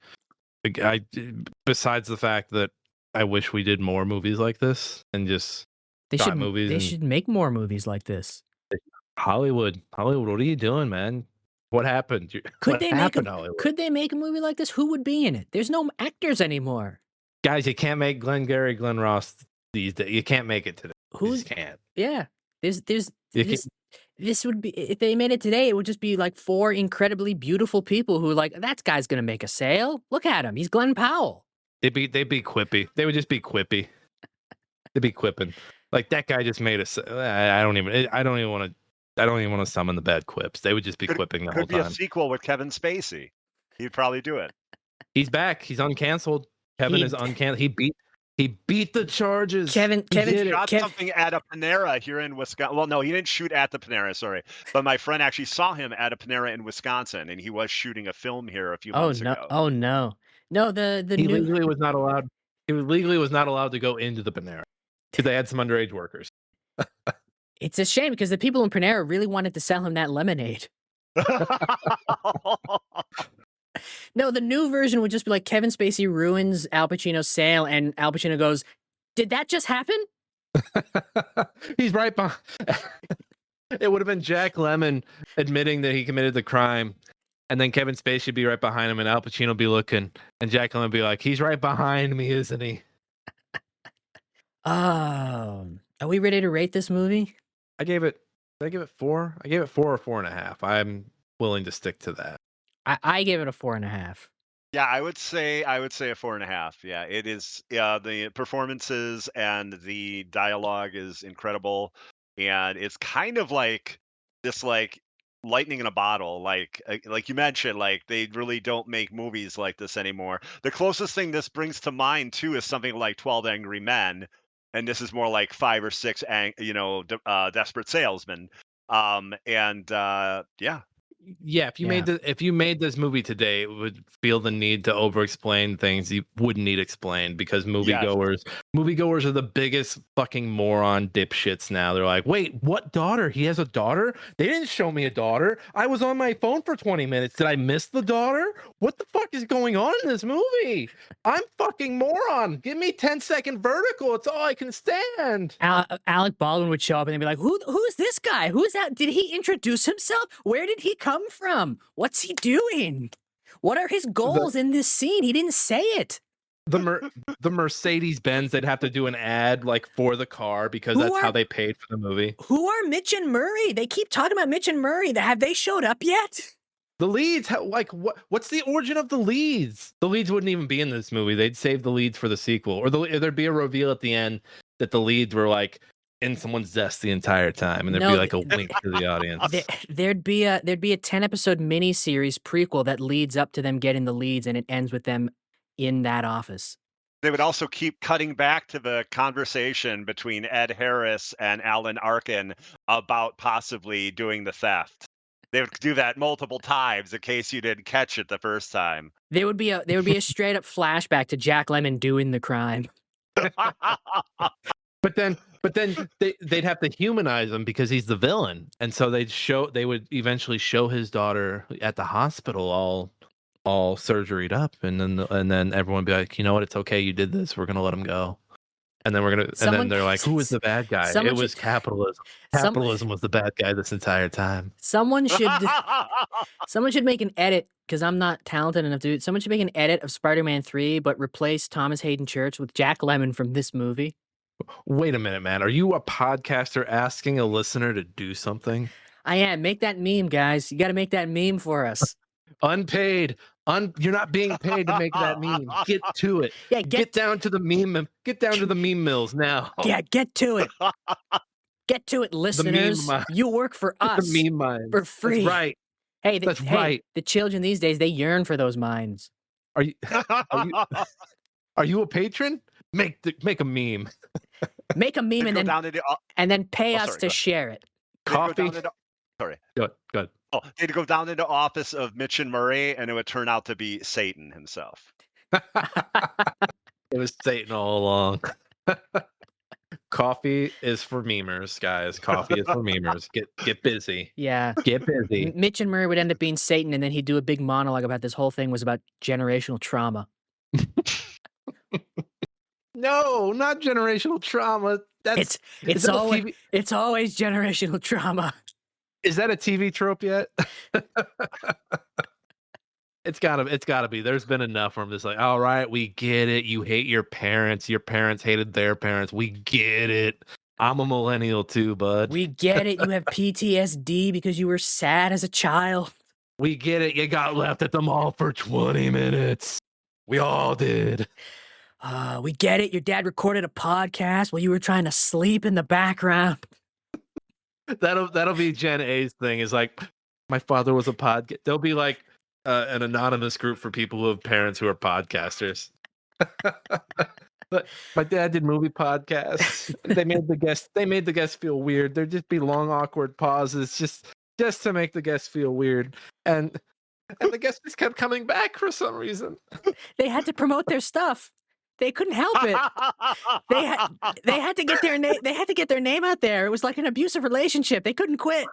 Besides the fact that I wish we did more movies like this and just They shot should movies. they And should make more movies like this. Hollywood, what are you doing, man? What happened? Could What they make happened, a Hollywood? Could they make a movie like this? Who would be in it? There's no actors anymore. Guys, you can't make Glengarry Glen Ross these days. You can't make it today. You Who's just can't. Yeah. There's You this would be, if they made it today, it would just be like 4 incredibly beautiful people who like, that guy's gonna make a sale. Look at him. He's Glenn Powell. They'd be quippy. They would just be quippy. They'd be quipping. Like that guy just made I don't even want to summon the bad quips. They would just be quipping the whole Could be a time. sequel with Kevin Spacey. He'd probably do it. He's back. He's uncanceled. Kevin is uncanceled. He beat the charges. Kevin Shot something at a Panera here in Wisconsin. Well, no, he didn't shoot at the Panera, sorry. But my friend actually saw him at a Panera in Wisconsin, and he was shooting a film here a few months ago. Oh no. No, the He new legally was not allowed. He legally was not allowed to go into the Panera because they had some underage workers. It's a shame because the people in Panera really wanted to sell him that lemonade. No, the new version would just be like Kevin Spacey ruins Al Pacino's sale, and Al Pacino goes, "Did that just happen?" He's right behind. It would have been Jack Lemmon admitting that he committed the crime, and then Kevin Spacey would be right behind him, and Al Pacino would be looking, and Jack Lemmon would be like, "He's right behind me, isn't he?" Are we ready to rate this movie? I gave it 4. I gave it 4 or 4.5. I'm willing to stick to that. I gave it a 4.5. Yeah, I would say a 4.5. Yeah, it is. Yeah, the performances and the dialogue is incredible, and it's kind of like this, like lightning in a bottle. Like you mentioned, like they really don't make movies like this anymore. The closest thing this brings to mind too is something like 12 Angry Men, and this is more like 5 or 6, Desperate Salesmen. Yeah. Yeah, if you made this movie today, it would feel the need to over-explain things you wouldn't need explained because moviegoers are the biggest fucking moron dipshits now. They're like, wait, what daughter? He has a daughter? They didn't show me a daughter. I was on my phone for 20 minutes. Did I miss the daughter? What the fuck is going on in this movie? I'm fucking moron. Give me 10-second vertical. It's all I can stand. Alec Baldwin would show up and they'd be like, "Who is this guy? Who is that? Did he introduce himself? Where did he come from? What's he doing? What are his goals in this scene? He didn't say it." The Mercedes Benz, they'd have to do an ad like for the car because that's how they paid for the movie. Who are Mitch and Murray? They keep talking about Mitch and Murray. Have they showed up yet? The leads, what's the origin of the leads? The leads wouldn't even be in this movie. They'd save the leads for the sequel, or there'd be a reveal at the end that the leads were like in someone's desk the entire time, and there'd be like a wink to the audience. There'd be a 10-episode miniseries prequel that leads up to them getting the leads, and it ends with them in that office. They would also keep cutting back to the conversation between Ed Harris and Alan Arkin about possibly doing the theft. They would do that multiple times in case you didn't catch it the first time. There would be a straight up flashback to Jack Lemmon doing the crime. But then they'd have to humanize him because he's the villain, and so they would eventually show his daughter at the hospital all surgeried up, and then everyone would be like, you know what, it's okay, you did this, we're gonna let him go. And then then they're like, who was the bad guy? It was capitalism. Capitalism was the bad guy this entire time. Someone should make an edit, because I'm not talented enough to do it. Someone should make an edit of Spider-Man 3, but replace Thomas Hayden Church with Jack Lemmon from this movie. Wait a minute, man. Are you a podcaster asking a listener to do something? I am. Make that meme, guys. You got to make that meme for us. Unpaid. You're not being paid to make that meme. Get to it. Yeah, get down to the meme. Get down to the meme mills now. Yeah, get to it. Get to it, listeners. You work for us. The meme mine for free. That's right. Hey, that's right. The children these days, they yearn for those mines. Are you a patron? Make a meme. Make a meme and then pay us to share it. Coffee. Sorry. Good. Oh, they'd go down into office of Mitch and Murray, and it would turn out to be Satan himself. It was Satan all along. Coffee is for memers, guys. Coffee is for memers. Get busy. Yeah. Get busy. Mitch and Murray would end up being Satan, and then he'd do a big monologue about this whole thing was about generational trauma. No, not generational trauma. That's It's always generational trauma. Is that a TV trope yet? It's gotta be. There's been enough where I'm just like, all right, we get it. You hate your parents. Your parents hated their parents. We get it. I'm a millennial too, bud. We get it. You have PTSD because you were sad as a child. We get it. You got left at the mall for 20 minutes. We all did. We get it. Your dad recorded a podcast while you were trying to sleep in the background. That'll be Gen A's thing. Is like, my father was a podcast. There'll be like an anonymous group for people who have parents who are podcasters. But my dad did movie podcasts. They made the guests feel weird. There'd just be long, awkward pauses, just to make the guests feel weird. And the guests just kept coming back for some reason. They had to promote their stuff. They couldn't help it. They had to get their name. They had to get their name out there. It was like an abusive relationship. They couldn't quit.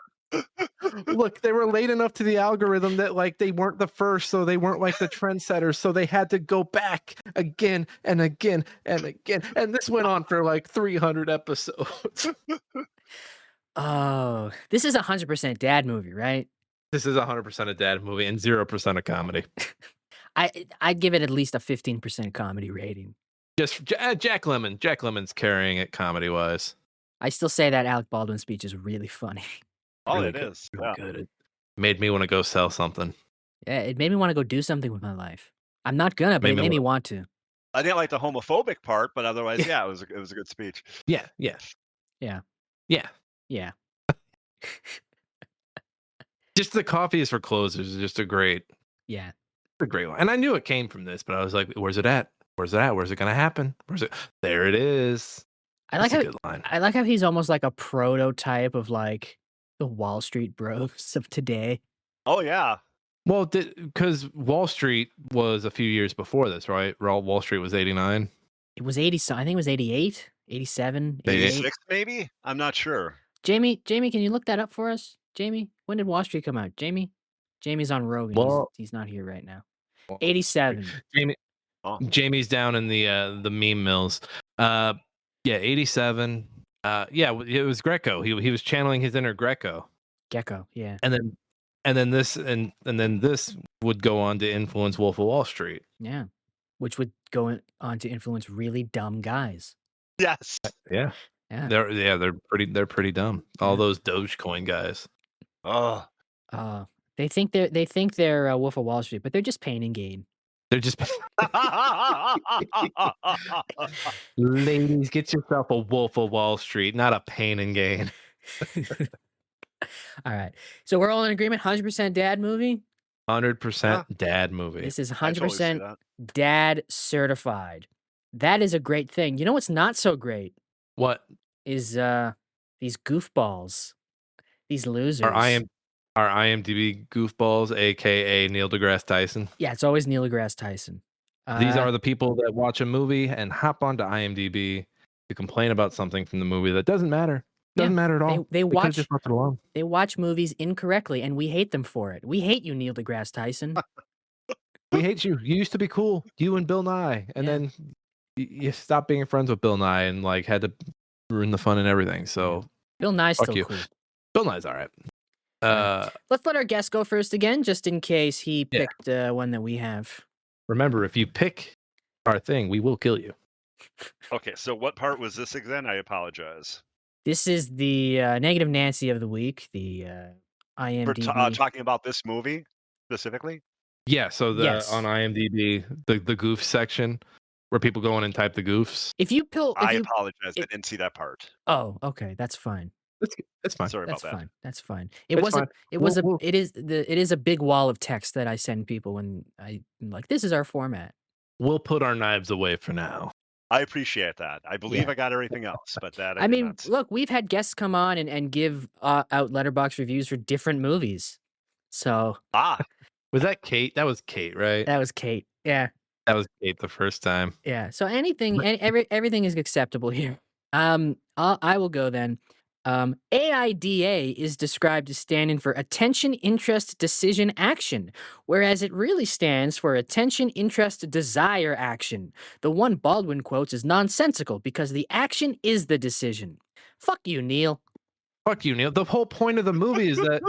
Look, they were late enough to the algorithm that like they weren't the first, so they weren't like the trendsetters, so they had to go back again and again and again. And this went on for like 300 episodes. Oh, this is 100% dad movie, right? This is 100% a dad movie and 0% a comedy. I'd give it at least a 15% comedy rating. Just Jack Lemmon. Jack Lemmon's carrying it comedy wise. I still say that Alec Baldwin speech is really funny. Oh, Really it good, is. really Yeah. good. It made me want to go sell something. Yeah, it made me want to go do something with my life. I'm not gonna, but it made me want to. I didn't like the homophobic part, but otherwise, yeah, it was a good speech. Yeah. Just the coffee is for closers is just a great one. And I knew it came from this, but I was like, where's it at? Where's it at? Where's it gonna happen? Where's it? There it is. I like That's a how good line. I like how he's almost like a prototype of like the Wall Street bros of today. Oh yeah. Well, because Wall Street was a few years before this, right? Wall Street was 89. It was 80, so I think it was 88, 87, 88. 86 maybe? I'm not sure. Jamie, can you look that up for us? Jamie, when did Wall Street come out? Jamie's on Rogan. Well- He's not here right now. Well, 87. Jamie's down in the meme mills. Yeah, 87. Yeah, it was Greco. He was channeling his inner Greco. Gecko, yeah. And then this would go on to influence Wolf of Wall Street. Yeah. Which would go on to influence really dumb guys. Yes. Yeah. Yeah. They're pretty dumb. All those Dogecoin guys. Oh. They think they're Wolf of Wall Street, but they're just pain and gain. They're just ladies, get yourself a Wolf of Wall Street, not a pain and gain. All right. So we're all in agreement. 100% dad movie. 100% dad movie. This is I totally see 100% that. dad certified. That is a great thing. You know what's not so great What is these goofballs, these losers. our IMDb goofballs, aka Neil deGrasse Tyson. Yeah, it's always Neil deGrasse Tyson. These are the people that watch a movie and hop onto IMDb to complain about something from the movie that doesn't matter. Doesn't matter at all. They could've watch just left it alone. They watch movies incorrectly, and we hate them for it. We hate you, Neil deGrasse Tyson. We hate you. You used to be cool. You and Bill Nye, and then you stopped being friends with Bill Nye and like had to ruin the fun and everything. So Bill Nye's fuck still you. cool. Bill Nye's all right. Let's let our guest go first again, just in case he picked one that we have. Remember, if you pick our thing, we will kill you. Okay, so what part was this again? I apologize. This is the Negative Nancy of the week, the We're IMDb. talking about this movie specifically? Yeah. So on IMDb, the goof section where people go in and type the goofs. I apologize. I didn't see that part. Oh, okay, that's fine. That's fine. Sorry That's about that. fine. That's fine. Fine. It is a big wall of text that I send people when I'm like, this is our format. We'll put our knives away for now. I appreciate that. I believe I got everything else, but that I did mean, not. look, we've had guests come on and give out letterbox reviews for different movies. So Ah, Was that Kate? That was Kate, right? that was Kate. Yeah. That was Kate the first time. Yeah. So everything is acceptable here. I will go then. AIDA is described as standing for attention, interest, decision, action, whereas it really stands for attention, interest, desire, action. The one Baldwin quotes is nonsensical because the action is the decision. Fuck you, Neil. Fuck you, Neil. The whole point of the movie is that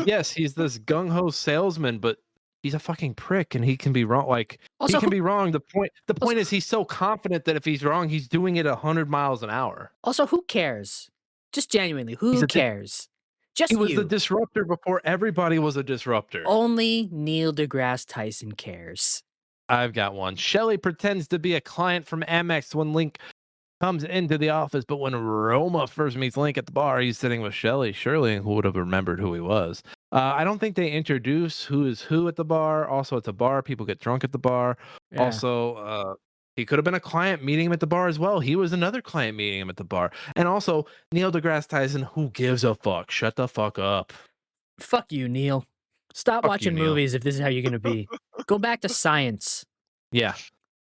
yes, he's this gung ho salesman, but he's a fucking prick, and he can be wrong. Like Also, he can who- be wrong. The point is he's so confident that if he's wrong, he's doing it 100 miles an hour. Also, who cares? Just genuinely, who cares? Just He was you. the disruptor before everybody was a disruptor. Only Neil deGrasse Tyson cares. I've got one. Shelley pretends to be a client from Amex when Link comes into the office, but when Roma first meets Link at the bar, he's sitting with Shelley. Surely who would have remembered who he was. I don't think they introduce who is who at the bar. Also, it's a bar. People get drunk at the bar. Yeah. Also, he could have been a client meeting him at the bar as well. He was another client meeting him at the bar. And also, Neil deGrasse Tyson, who gives a fuck? Shut the fuck up. Fuck you, Neil. Stop Fuck watching you, Neil. movies if this is how you're gonna be. Go back to science. Yeah.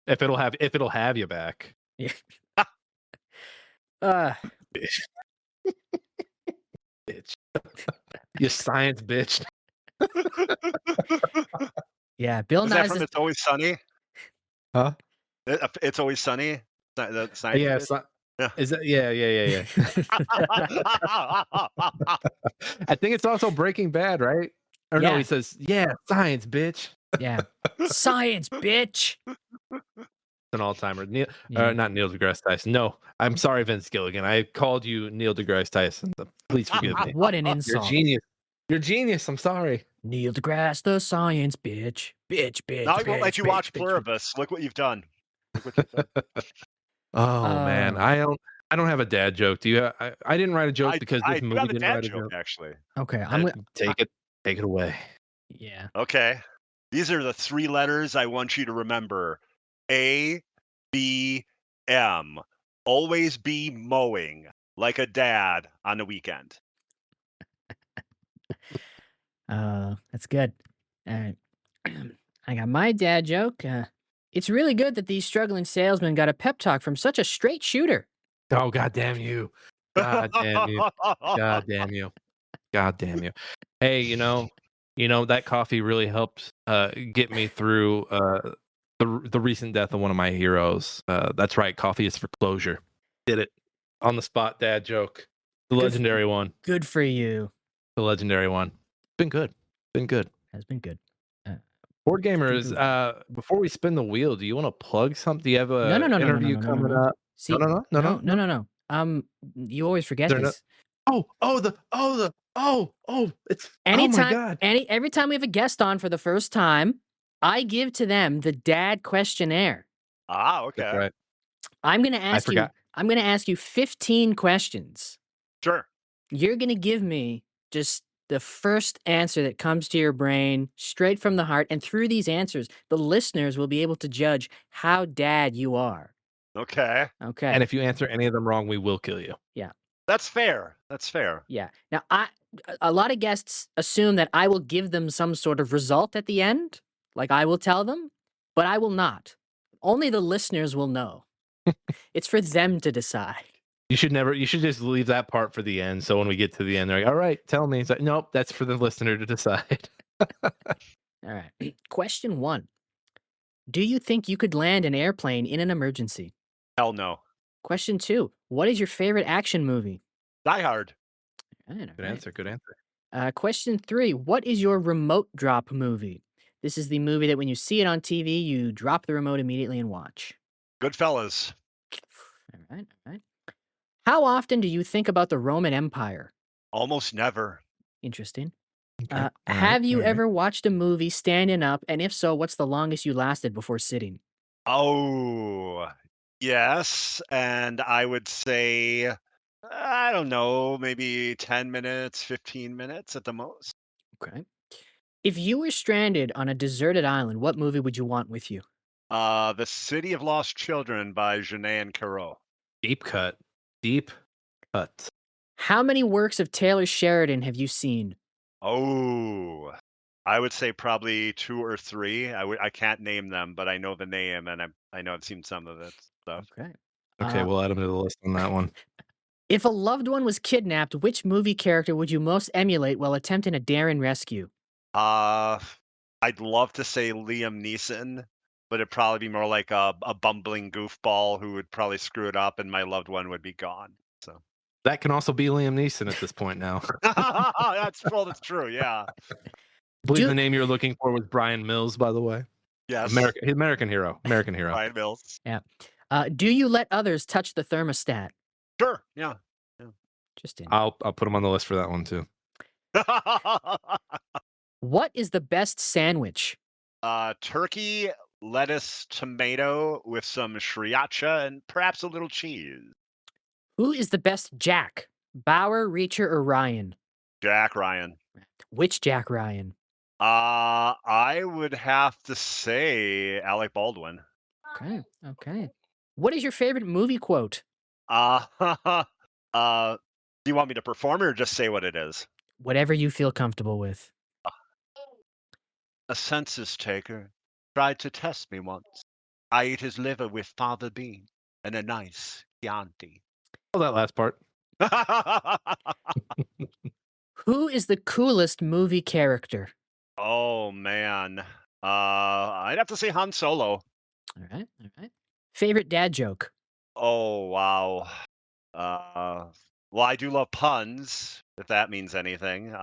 If it'll have you back. Yeah. Bitch. You science bitch. Yeah, Bill Is that Nye's from It's Always Sunny? Huh? It's Always Sunny? The science Yeah, bit? Yeah. Is that yeah. I think it's also Breaking Bad, right? Or no, Yeah. he says, "Yeah, science, bitch." Yeah. Science, bitch. An all-timer. Neil, Yeah. not Neil deGrasse Tyson. No, I'm sorry, Vince Gilligan. I called you Neil deGrasse Tyson. Please forgive me. What an You're insult. genius. You're genius. I'm sorry. Neil deGrasse, the science, bitch. Bitch. Now I won't let you watch bitch. Pluribus. Look what you've done. Look what you've done. Oh man, I don't have a dad joke. Do you? I didn't write a joke because I this do movie have a didn't dad write a joke, joke. actually. Okay, I'm gonna Take it away. Yeah. Okay. These are the three letters I want you to remember. A, B, M. Always be mowing like a dad on the weekend. That's good. All right. I got my dad joke. It's really good that these struggling salesmen got a pep talk from such a straight shooter. Oh, God damn you. God damn you. God damn you. God damn you. Hey, you know that coffee really helped get me through the recent death of one of my heroes. That's right, coffee is for closure. Did it on the spot, dad joke. The legendary one. Good for you. The legendary one. Been good. Has been good. Boardgamer is before we spin the wheel, do you want to plug something? Do you have a interview coming up? See, no. You always forget They're this. It's Anytime, oh my God. Every time we have a guest on for the first time, I give to them the dad questionnaire. Ah, okay. That's right. I'm gonna ask you 15 questions. Sure. You're gonna give me just the first answer that comes to your brain, straight from the heart, and through these answers, the listeners will be able to judge how dad you are. Okay. Okay. And if you answer any of them wrong, we will kill you. Yeah. That's fair. That's fair. Yeah. Now, a lot of guests assume that I will give them some sort of result at the end, like I will tell them, but I will not. Only the listeners will know. It's for them to decide. You should just leave that part for the end. So when we get to the end, they're like, all right, tell me. It's like, nope, that's for the listener to decide. All right. Question 1. Do you think you could land an airplane in an emergency? Hell no. Question 2. What is your favorite action movie? Die Hard. All right, Good answer. Question 3. What is your remote drop movie? This is the movie that when you see it on TV, you drop the remote immediately and watch. Goodfellas. All right. How often do you think about the Roman Empire? Almost never. Interesting. Okay. Have you ever watched a movie standing up? And if so, what's the longest you lasted before sitting? Oh, yes. And I would say, I don't know, maybe 10 minutes, 15 minutes at the most. Okay. If you were stranded on a deserted island, what movie would you want with you? The City of Lost Children by Janae and Caro. Deep cut. How many works of Taylor Sheridan have you seen? Oh, I would say probably 2 or 3. I can't name them, but I know the name, and I know I've seen some of it stuff. Okay. Okay, Uh, we'll add him to the list on that one. if a loved one was kidnapped, which movie character would you most emulate while attempting a daring rescue? Uh, I'd love to say Liam Neeson, but it'd probably be more like a bumbling goofball who would probably screw it up, and my loved one would be gone. So That can also be Liam Neeson at this point now. that's true. Yeah. I believe Do the name you're looking for was Brian Mills, by the way. Yes. American hero. American hero. Ryan Mills. yeah. Do you let others touch the thermostat? Sure. Yeah. Just in. I'll put him on the list for that one too. What is the best sandwich? Turkey, lettuce, tomato with some sriracha and perhaps a little cheese. Who is the best Jack? Bauer, Reacher, or Ryan? Jack Ryan. Which Jack Ryan? I would have to say Alec Baldwin. Okay. Okay. What is your favorite movie quote? Uh, do you want me to perform or just say what it is? Whatever you feel comfortable with. A census taker tried to test me once. I ate his liver with Father Bean and a nice Chianti. Oh, that last part. Who is the coolest movie character? Oh man. I'd have to say Han Solo. All right. All right. Favorite dad joke? Oh wow. Well, I do love puns, if that means anything.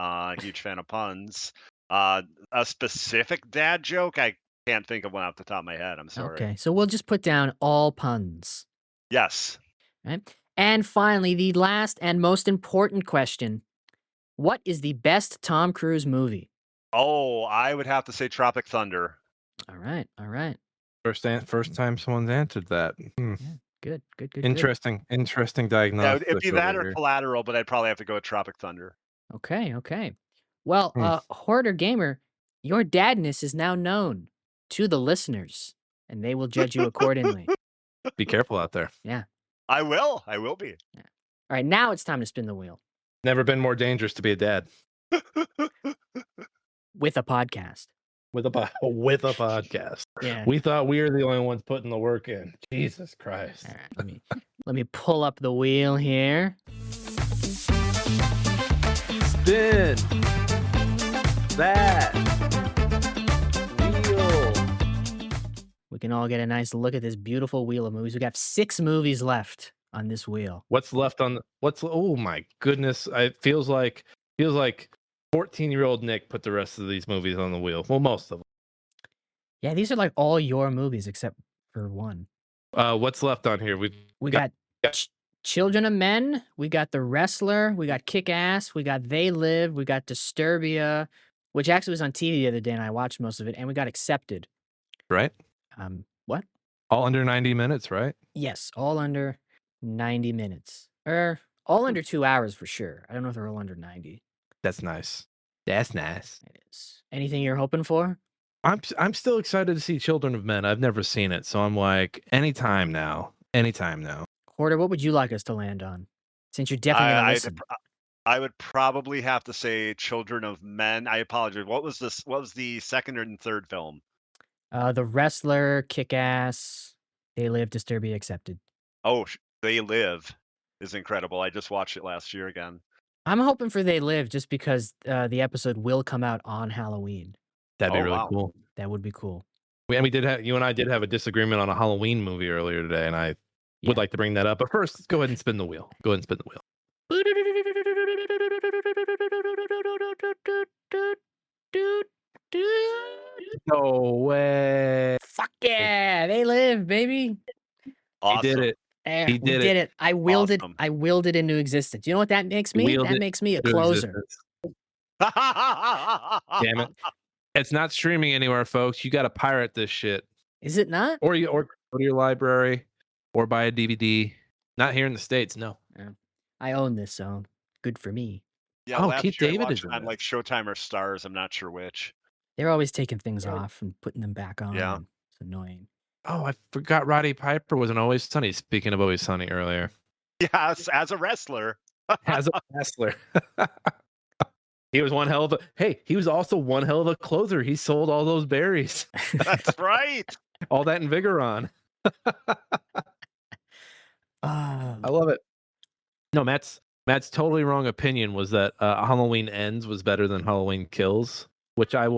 Huge fan of puns. A specific dad joke, I can't think of one off the top of my head. I'm sorry. Okay. So we'll just put down all puns. Yes. Right? And finally, the last and most important question. What is the best Tom Cruise movie? Oh, I would have to say Tropic Thunder. All right. All right. First time someone's answered that. Yeah. Good. Good. Good. Interesting Yeah, diagnosis. it'd be that over or here. Collateral, but I'd probably have to go with Tropic Thunder. Good. Okay. Okay. Well, Hmm. Hoarder Gamer, your dadness is now known to the listeners, and they will judge you accordingly. Be careful out there. Yeah. I will. I will be. All right. Now it's time to spin the wheel Never been more dangerous to be a dad with a podcast. with a podcast. Yeah. We thought we were the only ones putting the work in. Jesus Christ. All right. Let me pull up the wheel here. Spin that wheel. We can all get a nice look at this beautiful wheel of movies. We got 6 movies left on this wheel. What's left on oh my goodness. It feels like 14-year-old Nick put the rest of these movies on the wheel. Well, most of them. Yeah, these are like all your movies except for one. What's left on here? We got Children of Men, we got The Wrestler, we got Kick-Ass, we got They Live, we got Disturbia, which actually was on TV the other day and I watched most of it, and we got Accepted. right? What? All under 90 minutes, right? Yes, all under 90 minutes. All under 2 hours for sure. I don't know if they're all under 90. That's nice. That's nice. It is. Anything you're hoping for? I'm still excited to see Children of Men. I've never seen it, so I'm like, anytime now. Hoarder, what would you like us to land on? Since you're definitely going to listen. I would probably have to say Children of Men. I apologize. What was this? What was the second and third film? The Wrestler, Kick-Ass, They Live, Disturbia, Accepted. Oh, They Live is incredible. I just watched it last year again. I'm hoping for They Live just because the episode will come out on Halloween. That'd be Oh, really wow. cool. That would be cool. You and I did have a disagreement on a Halloween movie earlier today, and I would like to bring that up. But first, let's go ahead and spin the wheel. No way. Fuck yeah, They Live, baby. Awesome. He did it. There, He we did did it. it. I willed Awesome. it. I willed it into existence. You know what that makes me? Willed That it makes me a into closer. existence. Damn it. It's not streaming anywhere, folks. You got to pirate this shit. Is it not? Or go to your library or buy a DVD. Not here in the States, no. I own this, so good for me. Yeah, Oh, last Keith year I David watched is in it on this. like Showtime or Stars. I'm not sure which. They're always taking things off and putting them back on. Yeah. and It's annoying. Oh, I forgot Roddy Piper was in Always Sunny. Speaking of Always Sunny earlier. Yes, as a wrestler. As a wrestler. He was one hell of a. Hey, he was also one hell of a closer. He sold all those berries, That's right. all that Invigoron. I love it. No, Matt's totally wrong opinion was that Halloween Ends was better than Halloween Kills, which I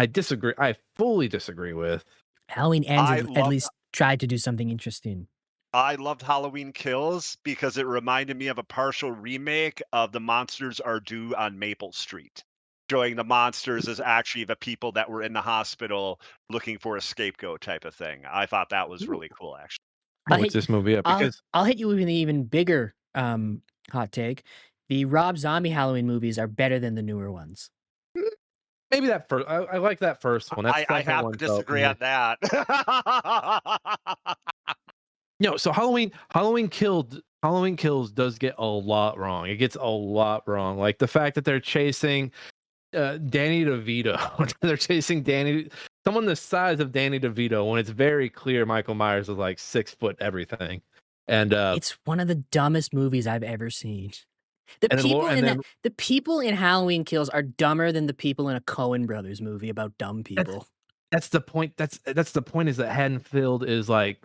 disagree. I fully disagree with. Halloween Ends I at love least tried to do something interesting. I loved Halloween Kills because it reminded me of a partial remake of The Monsters Are Due on Maple Street, showing the monsters as actually the people that were in the hospital looking for a scapegoat type of thing. I thought that was really cool, actually. I'll What's hit, this movie up? Because I'll hit you with an even bigger hot take. The Rob Zombie Halloween movies are better than the newer ones. maybe that first. I like that first one. That I second have one to felt disagree meh. on that. No, so Halloween Kills does get a lot wrong. It gets a lot wrong. Like the fact that they're chasing Danny DeVito. They're chasing someone the size of Danny DeVito when it's very clear Michael Myers is like 6 foot everything. And It's one of the dumbest movies I've ever seen. The And then people Lor- and in then- the people in Halloween Kills are dumber than the people in a Coen Brothers movie about dumb people. that's the point. That's the point, is that Haddonfield is like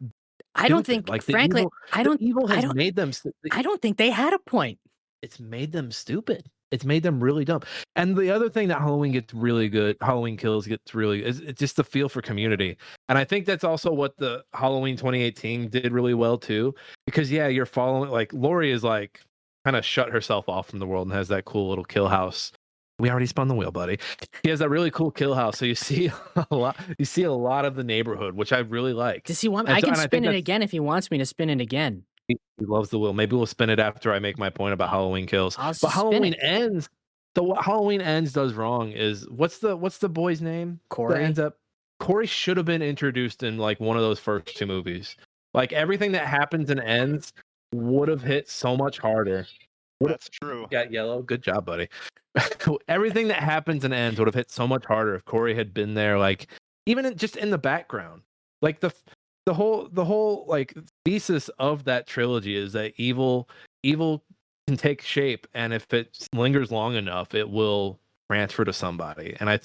I don't stupid. think, like the frankly, evil, I the don't, evil I has don't, made them I don't think they had a point. it's made them stupid. It's made them really dumb. And the other thing that Halloween Kills gets really is it's just the feel for community. And I think that's also what the Halloween 2018 did really well too. Because yeah, you're following, like Laurie is like kind of shut herself off from the world and has that cool little kill house. We already spun the wheel, buddy. He has that really cool kill house. So you see a lot of the neighborhood, which I really like. Does he want? And I so- can and I spin think it that's- again if he wants me to spin it again. He loves the wheel. Maybe we'll spin it after I make my point about Halloween Kills. I'll But just spin Halloween it. Ends. So what Halloween Ends does wrong is what's the boy's name? Corey? That ends up. Corey should have been introduced in like one of those first two movies. Like everything that happens and ends would have hit so much harder. That's true. Got yellow. Good job, buddy. Everything that happens and ends would have hit so much harder if Corey had been there, like even just in the background. Like the whole like thesis of that trilogy is that evil can take shape, and if it lingers long enough, it will transfer to somebody. And I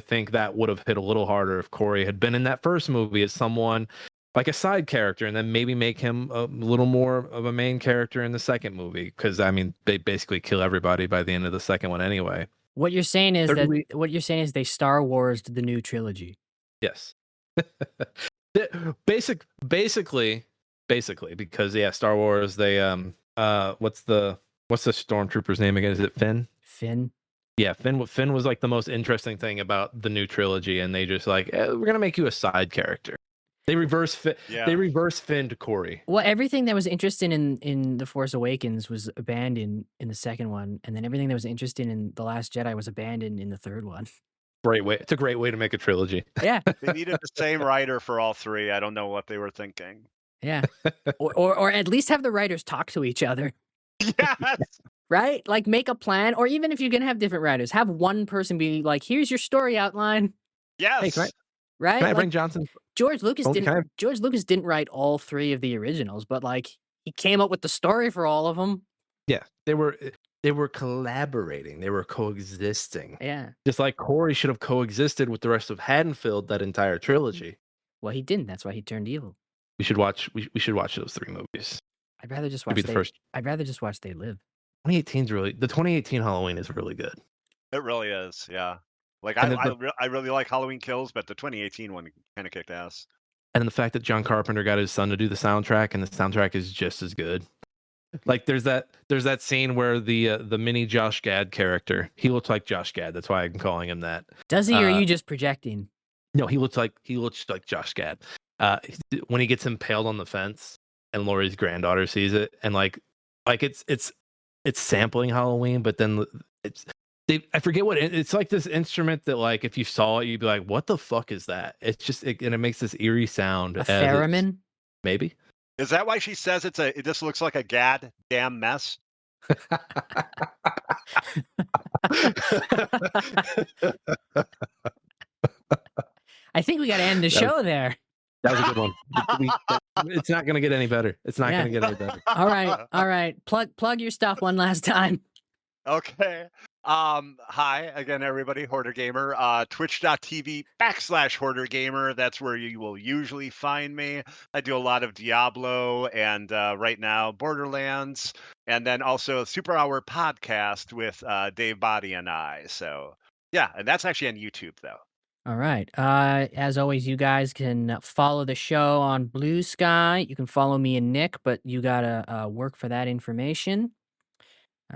think that would have hit a little harder if Corey had been in that first movie as someone like a side character, and then maybe make him a little more of a main character in the second movie. Because I mean, they basically kill everybody by the end of the second one anyway. What you're saying is Thirdly- that they Star Wars'd the new trilogy. Yes. Basically, because yeah, Star Wars. They what's the stormtrooper's name again? Is it Finn? Finn. Yeah, Finn was like the most interesting thing about the new trilogy, and they just like we're gonna make you a side character. They reverse Finn to Corey. Well, everything that was interesting in The Force Awakens was abandoned in the second one, and then everything that was interesting in The Last Jedi was abandoned in the third one. Great way. It's a great way to make a trilogy. Yeah, They needed the same writer for all three. I don't know what they were thinking. yeah. or at least have the writers talk to each other, Yes. right? Like make a plan, or even if you're gonna have different writers, have one person be like, "Here's your story outline." Yes. Hey, can Right? I Like, bring Johnson? George Lucas Can I- didn't write all three of the originals, but like he came up with the story for all of them. Yeah, they were collaborating. They were coexisting. Yeah. Just like Corey should have coexisted with the rest of Haddonfield that entire trilogy. Well, he didn't. That's why he turned evil. We should watch those three movies. I'd rather just Maybe watch. the first. I'd rather just watch They Live. 2018's the 2018 Halloween is really good. It really is. Yeah. Like And I really like Halloween Kills, but the 2018 one kind of kicked ass. And then the fact that John Carpenter got his son to do the soundtrack, and the soundtrack is just as good. Like there's that scene where the mini Josh Gad character, he looks like Josh Gad. That's why I'm calling him that. Does he, or are you just projecting? No, he looks like Josh Gad. When he gets impaled on the fence, and Laurie's granddaughter sees it, and like it's sampling Halloween, but then I forget what it's like, this instrument that like if you saw it, you'd be like, what the fuck is that? It's just and it makes this eerie sound. A theremin? Maybe. Is that why she says this looks like a goddamn mess? I think we got to end the show there. That was a good one. It's not going to get any better. It's not going to get any better. All right. Plug your stuff one last time. Okay. Hi again, everybody. Hoardergamer. Twitch.tv/Hoardergamer. That's where you will usually find me. I do a lot of Diablo and right now Borderlands, and then also Super Hour podcast with Dave Body and I. So yeah, and that's actually on YouTube though. All right. As always, you guys can follow the show on Blue Sky. You can follow me and Nick, but you gotta work for that information.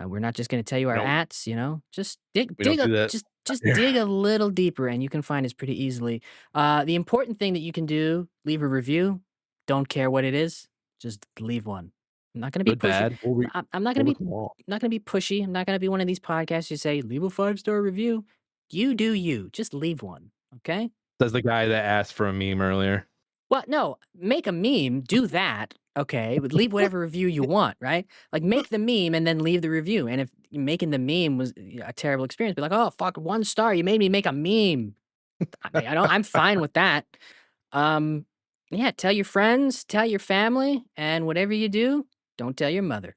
We're not just going to tell you our No, ats, just dig we don't dig a do that. just Yeah. dig a little deeper and you can find us pretty easily. The important thing that you can do, leave a review. Don't care what it is, just leave one. I'm not going to be Good, pushy. bad. We'll I'm not we'll going look to be them all. not going to be pushy. I'm not going to be one of these podcasts who say leave a 5-star review. You do you. Just leave one, okay? Says the guy that asked for a meme earlier. Well, no, make a meme, do that, okay, but leave whatever review you want, right? Like, make the meme and then leave the review, and if making the meme was a terrible experience, be like, "Oh, fuck, 1 star, you made me make a meme." I mean, I'm fine with that. Yeah, tell your friends, tell your family, and whatever you do, don't tell your mother.